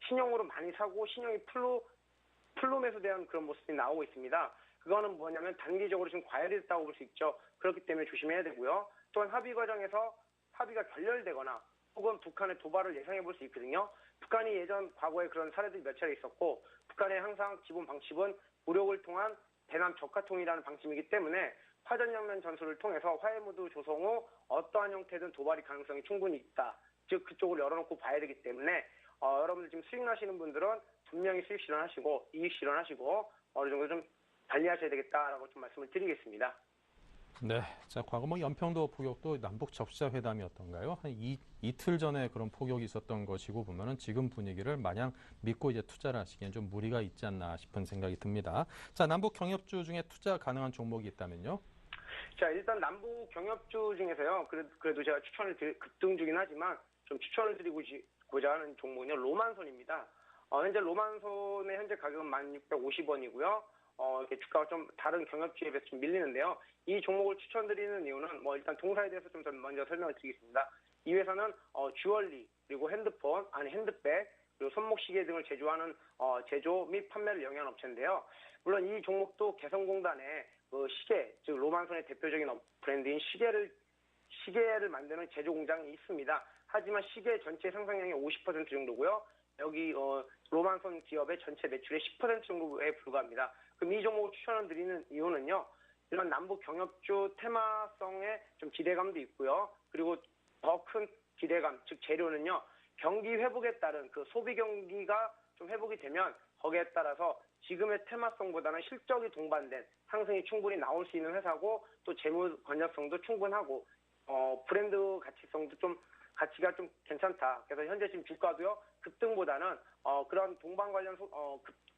신용으로 많이 사고 신용이 풀로 매수되는 그런 모습이 나오고 있습니다. 그거는 뭐냐면 단기적으로 지금 과열이 됐다고 볼 수 있죠. 그렇기 때문에 조심해야 되고요. 또한 합의 과정에서 합의가 결렬되거나 혹은 북한의 도발을 예상해 볼 수 있거든요. 북한이 예전 과거에 그런 사례들이 몇 차례 있었고 북한의 항상 기본 방침은武力을 통한 대남 적화통이라는 방침이기 때문에 화전연면 전술을 통해서 화해 무드 조성 후 어떠한 형태든 도발이 가능성이 충분히 있다. 즉 그쪽을 열어놓고 봐야 되기 때문에 여러분들 지금 수익 나시는 분들은 분명히 수익 실현하시고 이익 실현하시고 어느 정도 좀 관리하셔야 되겠다라고 좀 말씀을 드리겠습니다. 네, 자 과거 뭐 연평도 포격도 남북 적시자 회담이었던가요? 한 이틀 전에 그런 포격이 있었던 것이고 보면은 지금 분위기를 마냥 믿고 이제 투자를 하시기엔 좀 무리가 있지 않나 싶은 생각이 듭니다. 자, 남북 경협주 중에 투자 가능한 종목이 있다면요? 자, 일단 남북 경협주 중에서요. 그래도 제가 급등주긴 하지만 좀 추천을 드리고자 하는 종목은요. 로만손입니다. 현재 로만손의 현재 가격은 1,650원이고요. 이렇게 주가가 좀 다른 경협주에 비해서 좀 밀리는데요. 이 종목을 추천드리는 이유는 뭐 일단 동사에 대해서 좀 먼저 설명을 드리겠습니다. 이 회사는 주얼리 그리고 핸드백 그리고 손목시계 등을 제조하는 제조 및 판매를 영위한 업체인데요. 물론 이 종목도 개성공단의 그 시계, 즉 로만손의 대표적인 브랜드인 시계를 만드는 제조 공장이 있습니다. 하지만 시계 전체 생산량의 50% 정도고요. 여기 로만손 기업의 전체 매출의 10% 정도에 불과합니다. 그럼 이 종목을 추천을 드리는 이유는요. 이런 남북 경협주 테마성의 좀 기대감도 있고요. 그리고 더 큰 기대감, 즉 재료는요. 경기 회복에 따른 그 소비 경기가 좀 회복이 되면 거기에 따라서 지금의 테마성보다는 실적이 동반된 상승이 충분히 나올 수 있는 회사고 또 재무 건전성도 충분하고 브랜드 가치가 좀 괜찮다. 그래서 현재 지금 주가도요 급등보다는 그런 동반 관련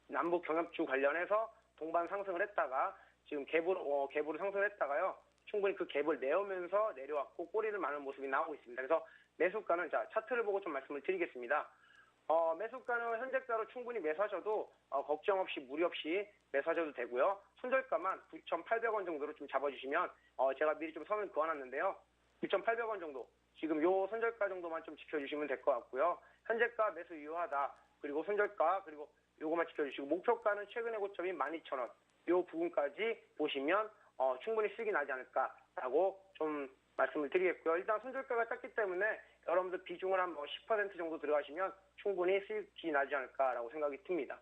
남북 경협주 관련해서 동반 상승을 했다가 지금 갭으로 상승을 했다가요 충분히 그 갭을 내오면서 내려왔고 꼬리를 마는 모습이 나오고 있습니다. 그래서 매수가는 차트를 보고 좀 말씀을 드리겠습니다. 매수가는 현재가로 충분히 매수하셔도 걱정 없이 무리 없이 매수하셔도 되고요. 손절가만 9,800원 정도로 좀 잡아주시면 제가 미리 좀 선을 그어놨는데요. 9,800원 정도 지금 요 손절가 정도만 좀 지켜주시면 될 것 같고요. 현재가 매수 유효하다. 그리고 손절가 그리고 요거만 지켜주시고 목표가는 최근의 고점이 12,000원. 요 부분까지 보시면 충분히 수익이 나지 않을까라고 좀 말씀을 드리겠고요. 일단 손절가가 작기 때문에 여러분들 비중을 한 10% 정도 들어가시면 충분히 수익이 나지 않을까라고 생각이 듭니다.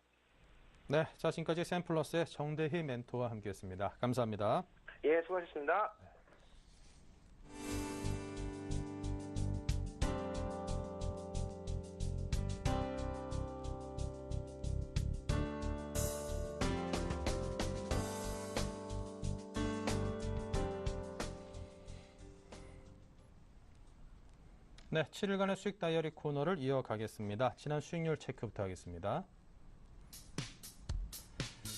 네, 자 지금까지 샘플러스의 정대희 멘토와 함께했습니다. 감사합니다. 예, 수고하셨습니다. 네, 7일간의 수익 다이어리 코너를 이어가겠습니다. 지난 수익률 체크부터 하겠습니다.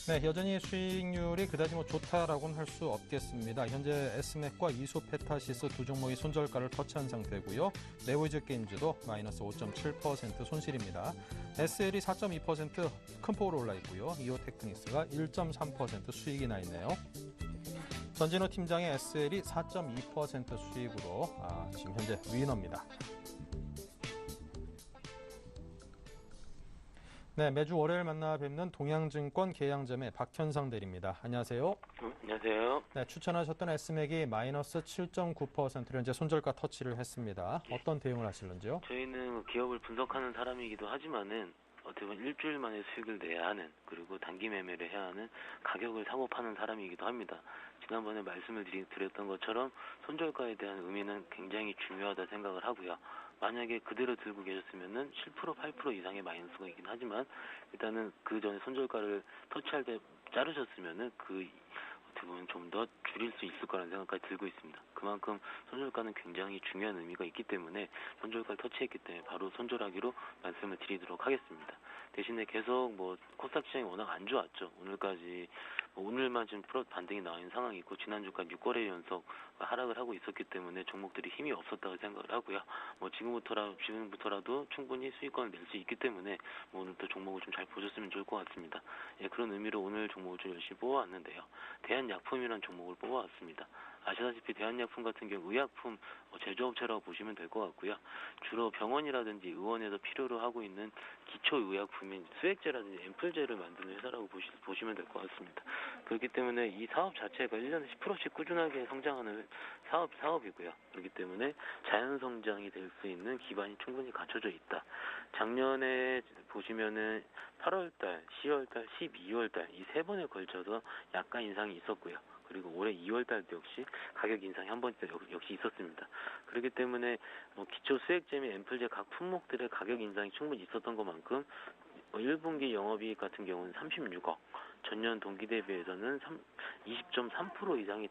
네, 여전히 수익률이 그다지 좋다라고는 할 수 없겠습니다. 현재 S맥과 이소페타시스 두 종목이 손절가를 터치한 상태고요. 네오이즈 게임즈도 마이너스 5.7% 손실입니다. SL이 4.2% 큰 폭으로 올라 있고요. 이오테크닉스가 1.3% 수익이 나 있네요. 전진호 팀장의 SL이 4.2% 수익으로 지금 현재 위너입니다. 네, 매주 월요일 만나 뵙는 동양증권 계양점의 박현상 대리입니다. 안녕하세요. 안녕하세요. 네, 추천하셨던 S맥이 마이너스 7.9%로 현재 손절가 터치를 했습니다. 어떤 대응을 하실런지요? 저희는 기업을 분석하는 사람이기도 하지만은 어떻게 보면 일주일 만에 수익을 내야 하는 그리고 단기 매매를 해야 하는 가격을 사고 파는 사람이기도 합니다. 지난번에 말씀을 드렸던 것처럼 손절가에 대한 의미는 굉장히 중요하다 생각을 하고요. 만약에 그대로 들고 계셨으면은 7%, 8% 이상의 마이너스가 있긴 하지만 일단은 그 전에 손절가를 터치할 때 자르셨으면은 그 어떻게 보면 좀 더 줄일 수 있을 거라는 생각까지 들고 있습니다. 그만큼 손절가는 굉장히 중요한 의미가 있기 때문에 손절가를 터치했기 때문에 바로 손절하기로 말씀을 드리도록 하겠습니다. 대신에 계속 코스닥 시장이 워낙 안 좋았죠. 오늘까지 오늘만 지금 반등이 나와 있는 상황이 있고 지난주까지 6거래 연속 하락을 하고 있었기 때문에 종목들이 힘이 없었다고 생각을 하고요. 지금부터라도 충분히 수익권을 낼 수 있기 때문에 오늘도 종목을 좀 잘 보셨으면 좋을 것 같습니다. 예, 그런 의미로 오늘 종목을 좀 열심히 뽑아왔는데요. 대한약품이라는 종목을 뽑아왔습니다. 아시다시피 대한약품 같은 경우 의약품 제조업체라고 보시면 될 것 같고요. 주로 병원이라든지 의원에서 필요로 하고 있는 기초의약품인 수액제라든지 앰플제를 만드는 회사라고 보시면 될 것 같습니다. 그렇기 때문에 이 사업 자체가 1년에 10%씩 꾸준하게 성장하는 사업이고요. 그렇기 때문에 자연 성장이 될 수 있는 기반이 충분히 갖춰져 있다. 작년에 보시면은 8월달, 10월달, 12월달 이 세 번에 걸쳐서 약간 인상이 있었고요. 그리고 올해 2월달도 역시 가격 인상이 한 번 역시 있었습니다. 그렇기 때문에 기초 수액제 및 앰플제 각 품목들의 가격 인상이 충분히 있었던 것만큼 1분기 영업이익 같은 경우는 36억, 전년 동기 대비해서는 20.3% 이상의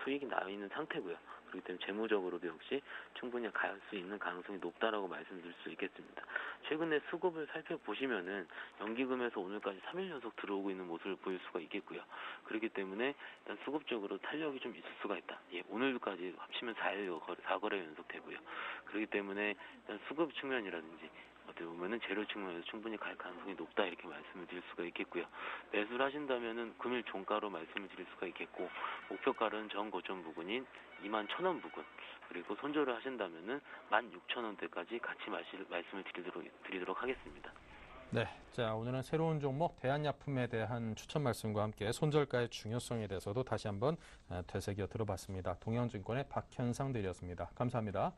수익이 나 있는 상태고요. 그렇기 때문에 재무적으로도 역시 충분히 갈 수 있는 가능성이 높다라고 말씀드릴 수 있겠습니다. 최근에 수급을 살펴보시면은 연기금에서 오늘까지 3일 연속 들어오고 있는 모습을 보일 수가 있겠고요. 그렇기 때문에 일단 수급적으로 탄력이 좀 있을 수가 있다. 예, 오늘까지 합치면 4거래 연속 되고요. 그렇기 때문에 일단 수급 측면이라든지 어떻게 보면은 재료 측면에서 충분히 갈 가능성이 높다 이렇게 말씀을 드릴 수가 있겠고요. 매수를 하신다면은 금일 종가로 말씀을 드릴 수가 있겠고 목표가는 전 고점 부근인 21,000원 부근 그리고 손절을 하신다면은 16,000원대까지 같이 말씀을 드리도록 하겠습니다. 네, 자 오늘은 새로운 종목 대한약품에 대한 추천 말씀과 함께 손절가의 중요성에 대해서도 다시 한번 되새겨 들어봤습니다. 동양증권의 박현상 대리였습니다. 감사합니다.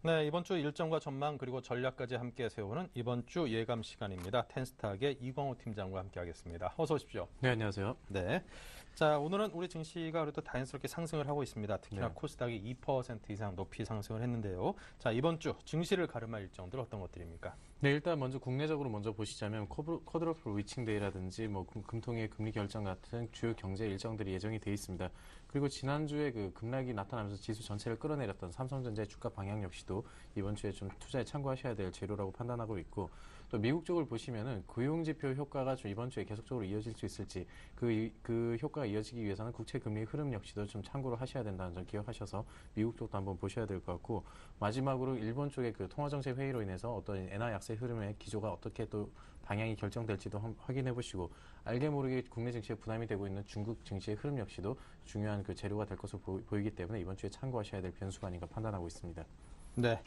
네, 이번 주 일정과 전망 그리고 전략까지 함께 세우는 이번 주 예감 시간입니다. 텐스탁의 이광호 팀장과 함께하겠습니다. 어서 오십시오. 네, 안녕하세요. 네, 자 오늘은 우리 증시가 그래도 다행스럽게 상승을 하고 있습니다. 특히나 네. 코스닥이 2% 이상 높이 상승을 했는데요. 자 이번 주 증시를 가름할 일정들 어떤 것들입니까? 네, 일단 먼저 국내적으로 먼저 보시자면 쿼드러플 위칭데이라든지 뭐 금통의 금리 결정 같은 주요 경제 일정들이 예정이 돼 있습니다. 그리고 지난주에 그 급락이 나타나면서 지수 전체를 끌어내렸던 삼성전자의 주가 방향 역시도 이번 주에 좀 투자에 참고하셔야 될 재료라고 판단하고 있고, 또 미국 쪽을 보시면은 고용지표 효과가 좀 이번 주에 계속적으로 이어질 수 있을지, 그 효과가 이어지기 위해서는 국채 금리 흐름 역시도 좀 참고로 하셔야 된다는 점 기억하셔서 미국 쪽도 한번 보셔야 될 것 같고, 마지막으로 일본 쪽의 그 통화정책 회의로 인해서 어떤 엔화 약세 흐름의 기조가 어떻게 또 방향이 결정될지도 확인해 보시고, 알게 모르게 국내 증시에 부담이 되고 있는 중국 증시의 흐름 역시도 중요한 그 재료가 될 것으로 보이기 때문에 이번 주에 참고하셔야 될 변수가 아닌가 판단하고 있습니다. 네,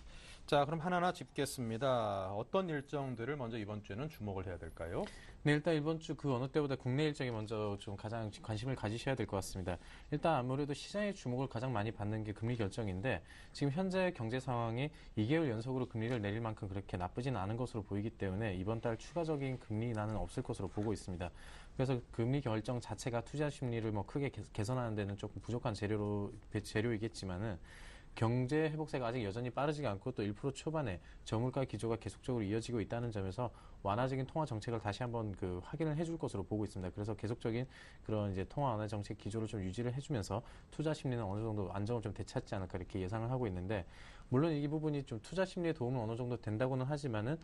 자 그럼 하나하나 짚겠습니다. 어떤 일정들을 먼저 이번 주에는 주목을 해야 될까요? 네, 일단 이번 주 그 어느 때보다 국내 일정에 먼저 좀 가장 관심을 가지셔야 될 것 같습니다. 일단 아무래도 시장의 주목을 가장 많이 받는 게 금리 결정인데, 지금 현재 경제 상황이 2개월 연속으로 금리를 내릴 만큼 그렇게 나쁘지는 않은 것으로 보이기 때문에 이번 달 추가적인 금리 인하는 없을 것으로 보고 있습니다. 그래서 금리 결정 자체가 투자 심리를 뭐 크게 개선하는 데는 조금 부족한 재료이겠지만은, 경제 회복세가 아직 여전히 빠르지가 않고 또 1% 초반에 저물가 기조가 계속적으로 이어지고 있다는 점에서 완화적인 통화 정책을 다시 한번 그 확인을 해줄 것으로 보고 있습니다. 그래서 계속적인 그런 이제 통화 완화 정책 기조를 좀 유지를 해주면서 투자 심리는 어느 정도 안정을 좀 되찾지 않을까 이렇게 예상을 하고 있는데, 물론 이 부분이 좀 투자 심리에 도움은 어느 정도 된다고는 하지만은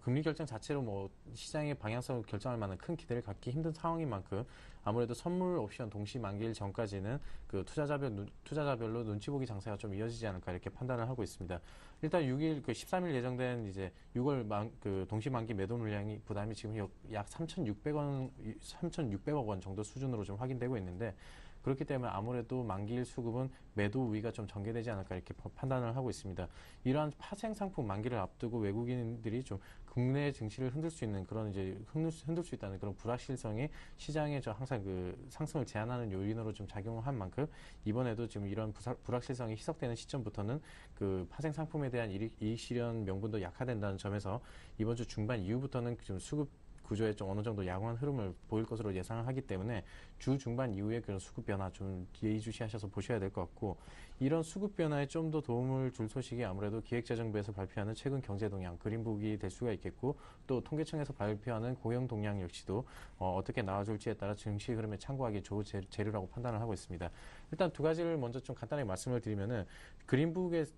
금리 결정 자체로 뭐 시장의 방향성을 결정할 만한 큰 기대를 갖기 힘든 상황인 만큼 아무래도 선물 옵션 동시 만기일 전까지는 그 투자자별로 눈치 보기 장세가 좀 이어지지 않을까 이렇게 판단을 하고 있습니다. 일단 6일 그 13일 예정된 이제 6월 그 동시 만기 매도 물량이 부담이 지금 약 3,600억 원 정도 수준으로 좀 확인되고 있는데, 그렇기 때문에 아무래도 만기일 수급은 매도 우위가 좀 전개되지 않을까 이렇게 판단을 하고 있습니다. 이러한 파생 상품 만기를 앞두고 외국인들이 좀 국내 증시를 흔들 수 있는 그런 이제 흔들 수 있다는 그런 불확실성이 시장에 저 항상 그 상승을 제한하는 요인으로 좀 작용을 한 만큼, 이번에도 지금 이런 불확실성이 희석되는 시점부터는 그 파생 상품에 대한 이익 실현 명분도 약화된다는 점에서 이번 주 중반 이후부터는 좀 수급 구조에 좀 어느 정도 양호한 흐름을 보일 것으로 예상을 하기 때문에 주 중반 이후에 그런 수급 변화 좀 예의주시하셔서 보셔야 될 것 같고, 이런 수급 변화에 좀 더 도움을 줄 소식이 아무래도 기획재정부에서 발표하는 최근 경제 동향 그린북이 될 수가 있겠고, 또 통계청에서 발표하는 고용 동향 역시도 어떻게 나와줄지에 따라 증시 흐름에 참고하기 좋은 재료라고 판단을 하고 있습니다. 일단 두 가지를 먼저 좀 간단하게 말씀을 드리면은,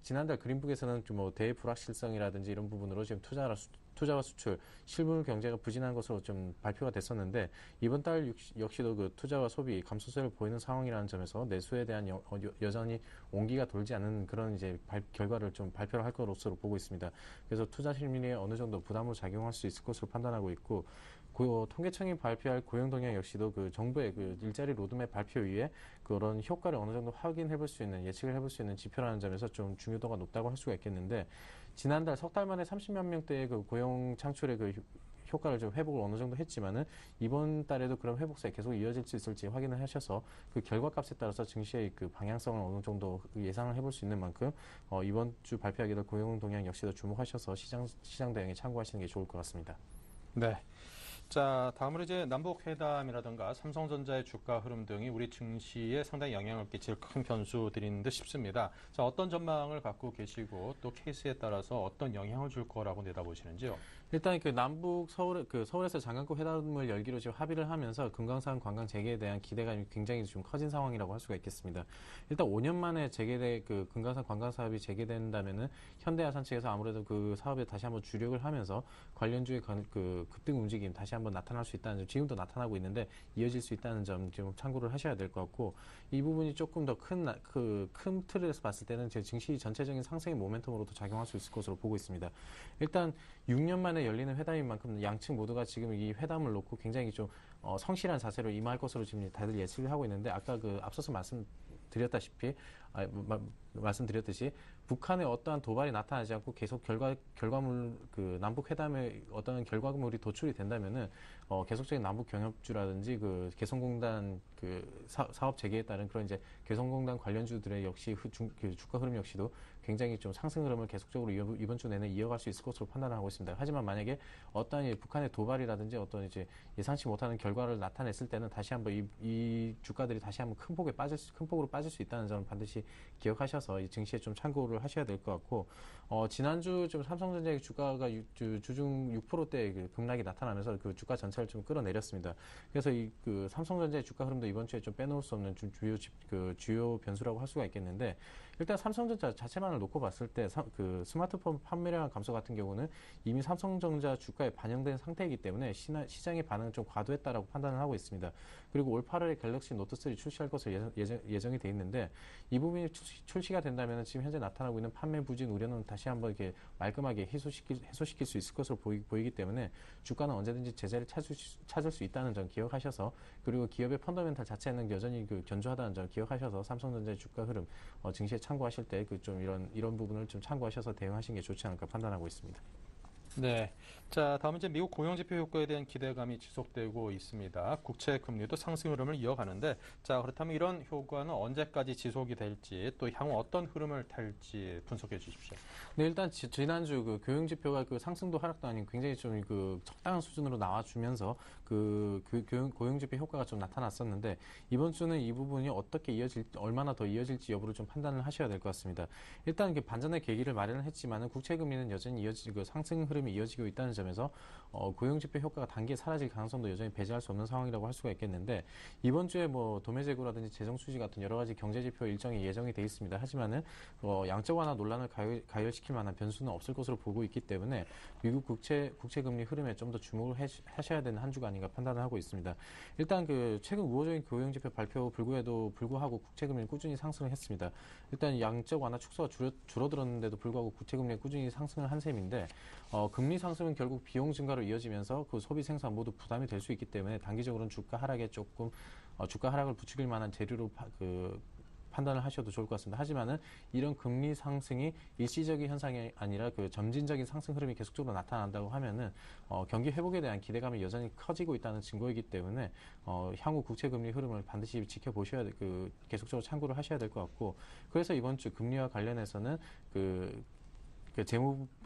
지난달 그린북에서는 좀 뭐 대불확실성이라든지 이런 부분으로 지금 투자와 수출, 실물 경제가 부진한 것으로 좀 발표가 됐었는데, 이번 달 역시도 그 투자와 소비 감소세를 보이는 상황이라는 점에서 내수에 대한 여전히 온기가 돌지 않은 그런 이제 결과를 좀 발표를 할 것으로 보고 있습니다. 그래서 투자 심리에 어느 정도 부담으로 작용할 수 있을 것으로 판단하고 있고, 통계청이 발표할 고용 동향 역시도 그 정부의 그 일자리 로드맵 발표 이후에 그런 효과를 어느 정도 확인해 볼 수 있는, 예측을 해볼 수 있는 지표라는 점에서 좀 중요도가 높다고 할 수가 있겠는데, 지난달 석 달 만에 30만 명대의 그 고용 창출의 그 효과를 좀 회복을 어느 정도 했지만은, 이번 달에도 그런 회복세 계속 이어질 수 있을지 확인을 하셔서 그 결과값에 따라서 증시의 그 방향성을 어느 정도 예상을 해볼 수 있는 만큼 이번 주 발표하게 될 고용 동향 역시도 주목하셔서 시장 대응에 참고하시는 게 좋을 것 같습니다. 네. 자, 다음으로 이제 남북 회담이라든가 삼성전자의 주가 흐름 등이 우리 증시에 상당히 영향을 끼칠 큰 변수들인 듯 싶습니다. 자, 어떤 전망을 갖고 계시고 또 케이스에 따라서 어떤 영향을 줄 거라고 내다보시는지요? 일단 그 남북 서울에서 장관급 회담을 열기로 지금 합의를 하면서 금강산 관광 재개에 대한 기대감이 굉장히 좀 커진 상황이라고 할 수가 있겠습니다. 일단 5년 만에 그 금강산 관광 사업이 재개된다면은 현대아산 측에서 아무래도 그 사업에 다시 한번 주력을 하면서 관련주의 그 급등 움직임 다시 한번 나타날 수 있다는 점, 지금도 나타나고 있는데 이어질 수 있다는 점 좀 참고를 하셔야 될 것 같고, 이 부분이 조금 더 큰 틀에서 봤을 때는 제 증시 전체적인 상승의 모멘텀으로도 작용할 수 있을 것으로 보고 있습니다. 일단 6년 만에 열리는 회담인 만큼 양측 모두가 지금 이 회담을 놓고 굉장히 좀 성실한 자세로 임할 것으로 지금 다들 예측을 하고 있는데, 아까 앞서서 말씀드렸듯이 북한의 어떠한 도발이 나타나지 않고 계속 결과물 남북 회담에 어떤 결과물이 도출이 된다면은 계속적인 남북 경협주라든지 그 개성공단 사업 재개에 따른 그런 이제 개성공단 관련주들의 역시 주가 흐름 역시도 굉장히 좀 상승 흐름을 계속적으로 이번 주 내내 이어갈 수 있을 것으로 판단을 하고 있습니다. 하지만 만약에 어떤 북한의 도발이라든지 어떤 이제 예상치 못하는 결과를 나타냈을 때는 다시 한번 이 주가들이 다시 한번 큰 폭으로 빠질 수 있다는 점을 반드시 기억하셔서 이 증시에 좀 참고를 하셔야 될 것 같고, 지난주 좀 삼성전자의 주가가 주중 6%대 급락이 나타나면서 그 주가 전체를 좀 끌어내렸습니다. 그래서 그 삼성전자의 주가 흐름도 이번 주에 좀 빼놓을 수 없는 좀 주요 변수라고 할 수가 있겠는데, 일단 삼성전자 자체만을 놓고 봤을 때 그 스마트폰 판매량 감소 같은 경우는 이미 삼성전자 주가에 반영된 상태이기 때문에 시장의 반응은 좀 과도했다라고 판단을 하고 있습니다. 그리고 올 8월에 갤럭시 노트 3 출시할 것으로 예정이 돼 있는데, 이 부분이 출시가 된다면 지금 현재 나타나고 있는 판매 부진 우려는 다시 한번 이렇게 말끔하게 해소시킬 수 있을 것으로 보이기 때문에 주가는 언제든지 제자리를 찾을 수 있다는 점 기억하셔서, 그리고 기업의 펀더멘탈 자체는 여전히 견조하다는 점 기억하셔서 삼성전자의 주가 흐름 증시에 참고하실 때 좀 이런 부분을 좀 참고하셔서 대응하시는 게 좋지 않을까 판단하고 있습니다. 네. 자, 다음은 이제 미국 고용지표 효과에 대한 기대감이 지속되고 있습니다. 국채 금리도 상승 흐름을 이어가는데, 자, 그렇다면 이런 효과는 언제까지 지속이 될지, 또 향후 어떤 흐름을 탈지 분석해 주십시오. 네, 일단 지난주 고용지표가 상승도 하락도 아닌 굉장히 좀 적당한 수준으로 나와주면서 고용지표 효과가 좀 나타났었는데, 이번 주는 이 부분이 얼마나 더 이어질지 여부를 좀 판단을 하셔야 될 것 같습니다. 일단 반전의 계기를 마련을 했지만은 국채 금리는 여전히 상승 흐름이 이어지고 있다는 점에서 고용지표 효과가 단기에 사라질 가능성도 여전히 배제할 수 없는 상황이라고 할 수가 있겠는데, 이번 주에 도매 재고라든지 재정 수지 같은 여러 가지 경제 지표 일정이 예정이 돼 있습니다. 하지만은 양적 완화 논란을 가열시킬 만한 변수는 없을 것으로 보고 있기 때문에 미국 국채 금리 흐름에 좀 더 주목을 하셔야 되는 한 주가 아닌가 판단을 하고 있습니다. 일단 최근 우호적인 고용지표 발표 불구하고 국채 금리는 꾸준히 상승을 했습니다. 일단 양적 완화 축소가 줄어들었는데도 불구하고 국채 금리가 꾸준히 상승을 한 셈인데, 금리 상승은 결국 비용 증가로 이어지면서 소비 생산 모두 부담이 될 수 있기 때문에 단기적으로는 주가 하락을 부추길 만한 재료로 판단을 하셔도 좋을 것 같습니다. 하지만은 이런 금리 상승이 일시적인 현상이 아니라 점진적인 상승 흐름이 계속적으로 나타난다고 하면은 경기 회복에 대한 기대감이 여전히 커지고 있다는 증거이기 때문에 향후 국채 금리 흐름을 반드시 지켜보셔야 계속적으로 참고를 하셔야 될 것 같고, 그래서 이번 주 금리와 관련해서는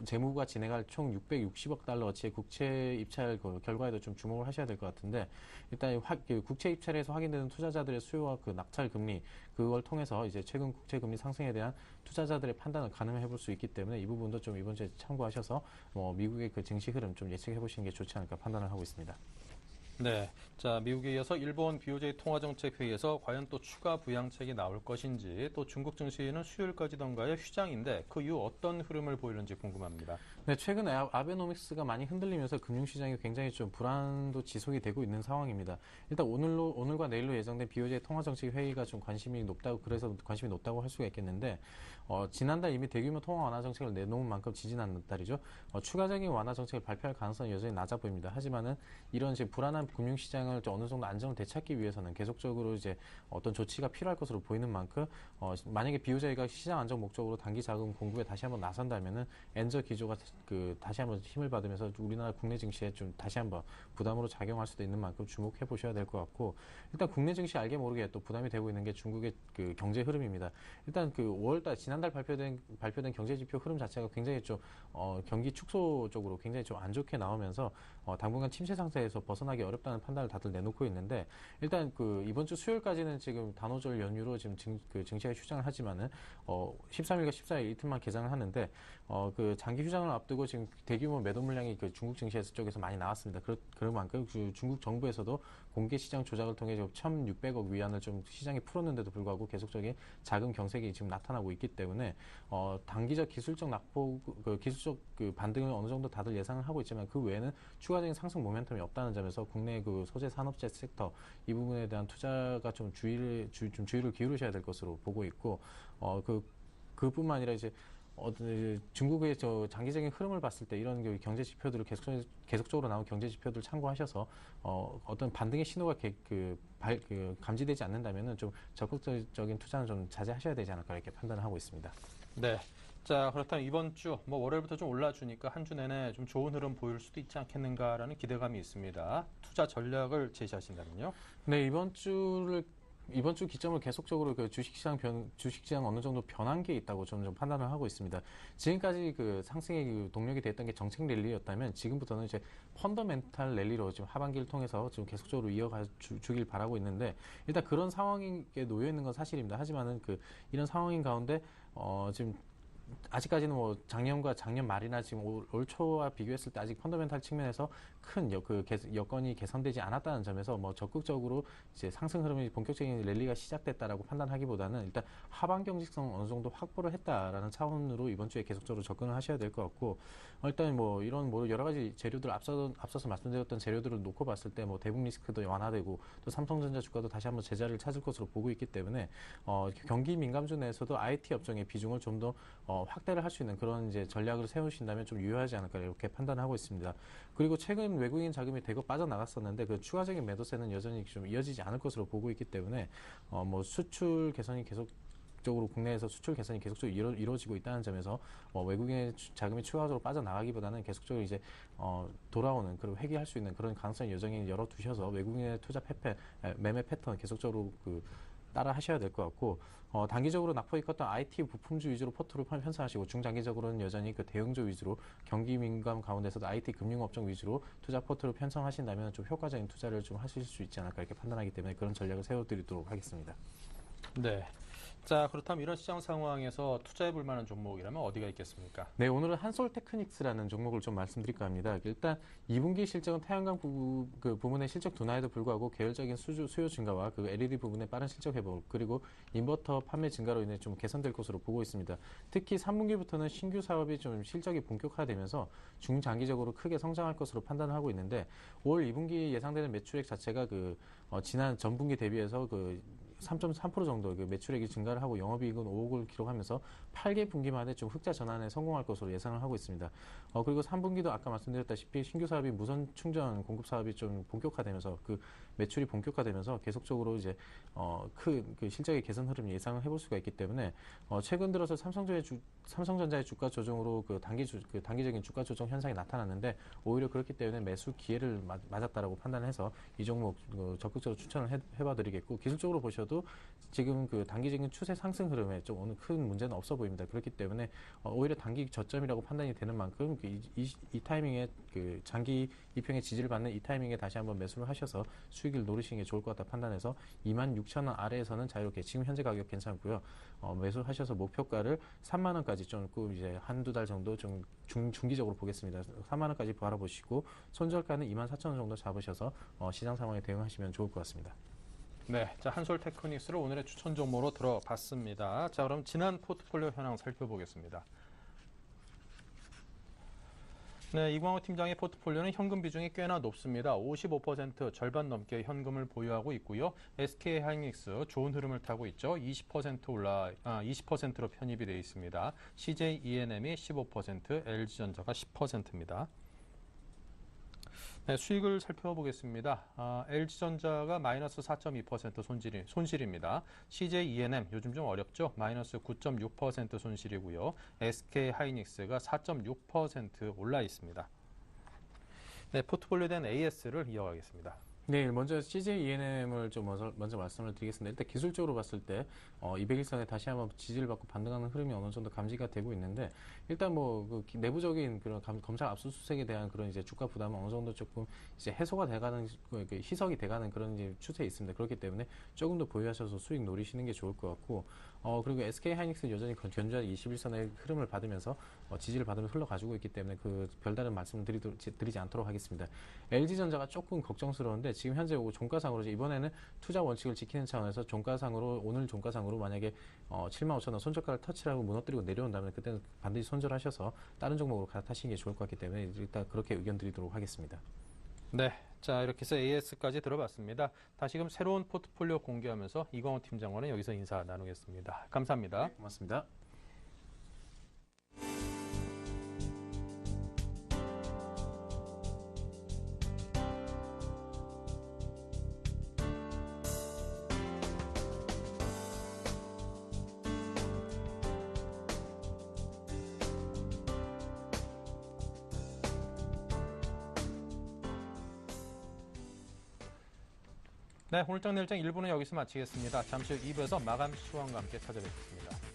재무부가 진행할 총 660억 달러어치의 국채 입찰 결과에도 좀 주목을 하셔야 될 것 같은데, 일단 국채 입찰에서 확인되는 투자자들의 수요와 낙찰 금리, 그걸 통해서 이제 최근 국채 금리 상승에 대한 투자자들의 판단을 가늠해 볼 수 있기 때문에 이 부분도 좀 이번 주에 참고하셔서 미국의 증시 흐름 좀 예측해 보시는 게 좋지 않을까 판단을 하고 있습니다. 네. 자, 미국에 이어서 일본 BOJ 통화정책회의에서 과연 또 추가 부양책이 나올 것인지, 또 중국 증시는 수요일까지던가의 휴장인데 그 이후 어떤 흐름을 보이는지 궁금합니다. 네, 최근 아베노믹스가 많이 흔들리면서 금융시장이 굉장히 좀 불안도 지속이 되고 있는 상황입니다. 일단 오늘과 내일로 예정된 BOJ 통화정책회의가 좀 관심이 높다고 할 수가 있겠는데, 지난달 이미 대규모 통화 완화 정책을 내놓은 만큼 지지는 않는 달이죠. 추가적인 완화 정책을 발표할 가능성은 여전히 낮아 보입니다. 하지만은 이런 불안한 금융시장을 좀 어느 정도 안정을 되찾기 위해서는 계속적으로 이제 어떤 조치가 필요할 것으로 보이는 만큼 만약에 BOJ가 시장 안정 목적으로 단기 자금 공급에 다시 한번 나선다면은 엔저 기조가 다시 한번 힘을 받으면서 우리나라 국내 증시에 좀 다시 한번 부담으로 작용할 수도 있는 만큼 주목해 보셔야 될 것 같고, 일단 국내 증시 알게 모르게 또 부담이 되고 있는 게 중국의 그 경제 흐름입니다. 일단 그 5월달 지난달 발표된 경제 지표 흐름 자체가 굉장히 좀 경기 축소 쪽으로 굉장히 좀 안 좋게 나오면서 당분간 침체 상태에서 벗어나기 어렵다는 판단을 다들 내놓고 있는데, 일단 그 이번 주 수요일까지는 지금 단오절 연휴로 지금 증시가 휴장을 하지만은 13일과 14일 이틀만 개장을 하는데 그 장기 휴장을 앞두고 지금 대규모 매도 물량이 그 중국 증시 쪽에서 많이 나왔습니다. 그런 만큼 그 중국 정부에서도 공개 시장 조작을 통해 1,600억 위안을 좀 시장에 풀었는데도 불구하고 계속적인 자금 경색이 지금 나타나고 있기 때문에 단기적 기술적 기술적 그 반등을 어느 정도 다들 예상을 하고 있지만 그 외에는 추가적인 상승 모멘텀이 없다는 점에서 국내 그 소재 산업재 섹터 이 부분에 대한 투자가 좀 주의를 기울이셔야 될 것으로 보고 있고, 그뿐만 아니라 이제 중국의 장기적인 흐름을 봤을 때 이런 경제 지표들을 계속적으로 나온 경제 지표들을 참고하셔서 어떤 반등의 신호가 감지되지 않는다면은 좀 적극적인 투자는 좀 자제하셔야 되지 않을까 이렇게 판단을 하고 있습니다. 네. 자, 그렇다면 이번 주 월요일부터 좀 올라주니까 한 주 내내 좀 좋은 흐름 보일 수도 있지 않겠는가라는 기대감이 있습니다. 투자 전략을 제시하신다면요? 네, 이번 주 기점을 계속적으로 그 주식시장 어느 정도 변한 게 있다고 저는 좀 판단을 하고 있습니다. 지금까지 그 상승의 그 동력이 됐던 게 정책 랠리였다면 지금부터는 이제 펀더멘탈 랠리로 지금 하반기를 통해서 지금 계속적으로 이어가 주길 바라고 있는데, 일단 그런 상황에 놓여 있는 건 사실입니다. 하지만은 이런 상황인 가운데 지금 아직까지는 작년과 작년 말이나 지금 올 초와 비교했을 때 아직 펀더멘탈 측면에서 큰 여건이 개선되지 않았다는 점에서 적극적으로 이제 상승 흐름이 본격적인 랠리가 시작됐다라고 판단하기보다는 일단 하반 경직성 어느 정도 확보를 했다라는 차원으로 이번 주에 계속적으로 접근을 하셔야 될 것 같고, 일단 이런 여러 가지 재료들 앞서서 말씀드렸던 재료들을 놓고 봤을 때 대북 리스크도 완화되고 또 삼성전자 주가도 다시 한번 제자리를 찾을 것으로 보고 있기 때문에 경기 민감주 내에서도 IT 업종의 비중을 좀 더 확대를 할 수 있는 그런 이제 전략을 세우신다면 좀 유효하지 않을까 이렇게 판단하고 있습니다. 그리고 최근 외국인 자금이 대거 빠져나갔었는데 그 추가적인 매도세는 여전히 좀 이어지지 않을 것으로 보고 있기 때문에 수출 개선이 국내에서 수출 개선이 계속적으로 이루어지고 있다는 점에서 외국인의 자금이 추가적으로 빠져나가기보다는 계속적으로 이제 돌아오는 그리고 회귀할 수 있는 그런 가능성을 여전히 열어두셔서 외국인의 투자 매매 패턴 계속적으로 따라 하셔야 될 것 같고, 단기적으로 낙폭이 컸던 IT 부품주 위주로 포트를 편성하시고 중장기적으로는 여전히 대형주 위주로 경기 민감 가운데서도 IT 금융업종 위주로 투자 포트를 편성하신다면 좀 효과적인 투자를 좀 하실 수 있지 않을까 이렇게 판단하기 때문에 그런 전략을 세워드리도록 하겠습니다. 네. 자, 그렇다면 이런 시장 상황에서 투자해볼 만한 종목이라면 어디가 있겠습니까? 네, 오늘은 한솔테크닉스라는 종목을 좀 드릴까 합니다. 일단 2분기 실적은 태양광 부문의 실적 둔화에도 불구하고 계열적인 수요 증가와 LED 부분의 빠른 실적 회복, 그리고 인버터 판매 증가로 인해 좀 개선될 것으로 보고 있습니다. 특히 3분기부터는 신규 사업이 좀 실적이 본격화되면서 중장기적으로 크게 성장할 것으로 판단하고 있는데, 올 2분기 예상되는 매출액 자체가 지난 전분기 대비해서 3.3% 정도 매출액이 증가를 하고 영업이익은 5억을 기록하면서 8개 분기 만에 좀 흑자 전환에 성공할 것으로 예상을 하고 있습니다. 그리고 3분기도 아까 말씀드렸다시피 신규 사업이 무선 충전 공급 사업이 좀 본격화되면서 매출이 본격화되면서 계속적으로 이제 큰 실적의 개선 흐름 예상을 해볼 수가 있기 때문에 최근 들어서 삼성전자의 주가 조정으로 단기적인 주가 조정 현상이 나타났는데 오히려 그렇기 때문에 매수 기회를 맞았다라고 판단해서 이 종목 적극적으로 추천을 해봐드리겠고, 기술적으로 보셔도 지금 단기적인 추세 상승 흐름에 좀 어느 큰 문제는 없어 보입니다. 그렇기 때문에 오히려 단기 저점이라고 판단이 되는 만큼 이 타이밍에 장기 이평의 지지를 받는 이 타이밍에 다시 한번 매수를 하셔서 수익을 노리시는 게 좋을 것 같다 판단해서 26,000원 아래에서는 자유롭게 지금 현재 가격 괜찮고요. 매수하셔서 목표가를 3만 원까지 좀 이제 한두 달 정도 좀 중기적으로 보겠습니다. 3만 원까지 바라보시고 손절가는 24,000원 정도 잡으셔서 시장 상황에 대응하시면 좋을 것 같습니다. 네, 자, 한솔테크닉스를 오늘의 추천 종목으로 들어봤습니다. 자, 그럼 지난 포트폴리오 현황 살펴보겠습니다. 네, 이광호 팀장의 포트폴리오는 현금 비중이 꽤나 높습니다. 55% 절반 넘게 현금을 보유하고 있고요. SK하이닉스 좋은 흐름을 타고 있죠. 20%로 편입이 되어 있습니다. CJ ENM이 15%, LG전자가 10%입니다. 네, 수익을 살펴보겠습니다. LG전자가 마이너스 4.2% 손실입니다. CJ ENM 요즘 좀 어렵죠? 마이너스 9.6% 손실이고요. SK 하이닉스가 4.6% 올라 있습니다. 네, 포트폴리오된 AS를 이어가겠습니다. 네, 먼저 CJ ENM을 좀 먼저 말씀을 드리겠습니다. 일단 기술적으로 봤을 때 200일선에 다시 한번 지지를 받고 반등하는 흐름이 어느 정도 감지가 되고 있는데, 일단 그 내부적인 그런 검찰 압수수색에 대한 그런 이제 주가 부담은 어느 정도 조금 이제 해소가 돼가는, 희석이 돼가는 그런 이제 추세에 있습니다. 그렇기 때문에 조금 더 보유하셔서 수익 노리시는 게 좋을 것 같고, 그리고 SK 하이닉스 여전히 견주한 21선의 흐름을 받으면서 지지를 받으면서 흘러가지고 있기 때문에 그 별다른 말씀 드리지 않도록 하겠습니다. LG전자가 조금 걱정스러운데, 지금 현재 종가상으로 이번에는 투자 원칙을 지키는 차원에서 오늘 종가상으로 만약에 75,000원 손절가를 터치하고 무너뜨리고 내려온다면 그때는 반드시 손절하셔서 다른 종목으로 갈아타시는 게 좋을 것 같기 때문에 일단 그렇게 의견 드리도록 하겠습니다. 네, 자 이렇게 해서 AS까지 들어봤습니다. 다시금 새로운 포트폴리오 공개하면서 이광호 팀장과는 여기서 인사 나누겠습니다. 감사합니다. 네, 고맙습니다. 네, 오늘 장 내일장 1부는 여기서 마치겠습니다. 잠시 후 2부에서 마감 시황과 함께 찾아뵙겠습니다.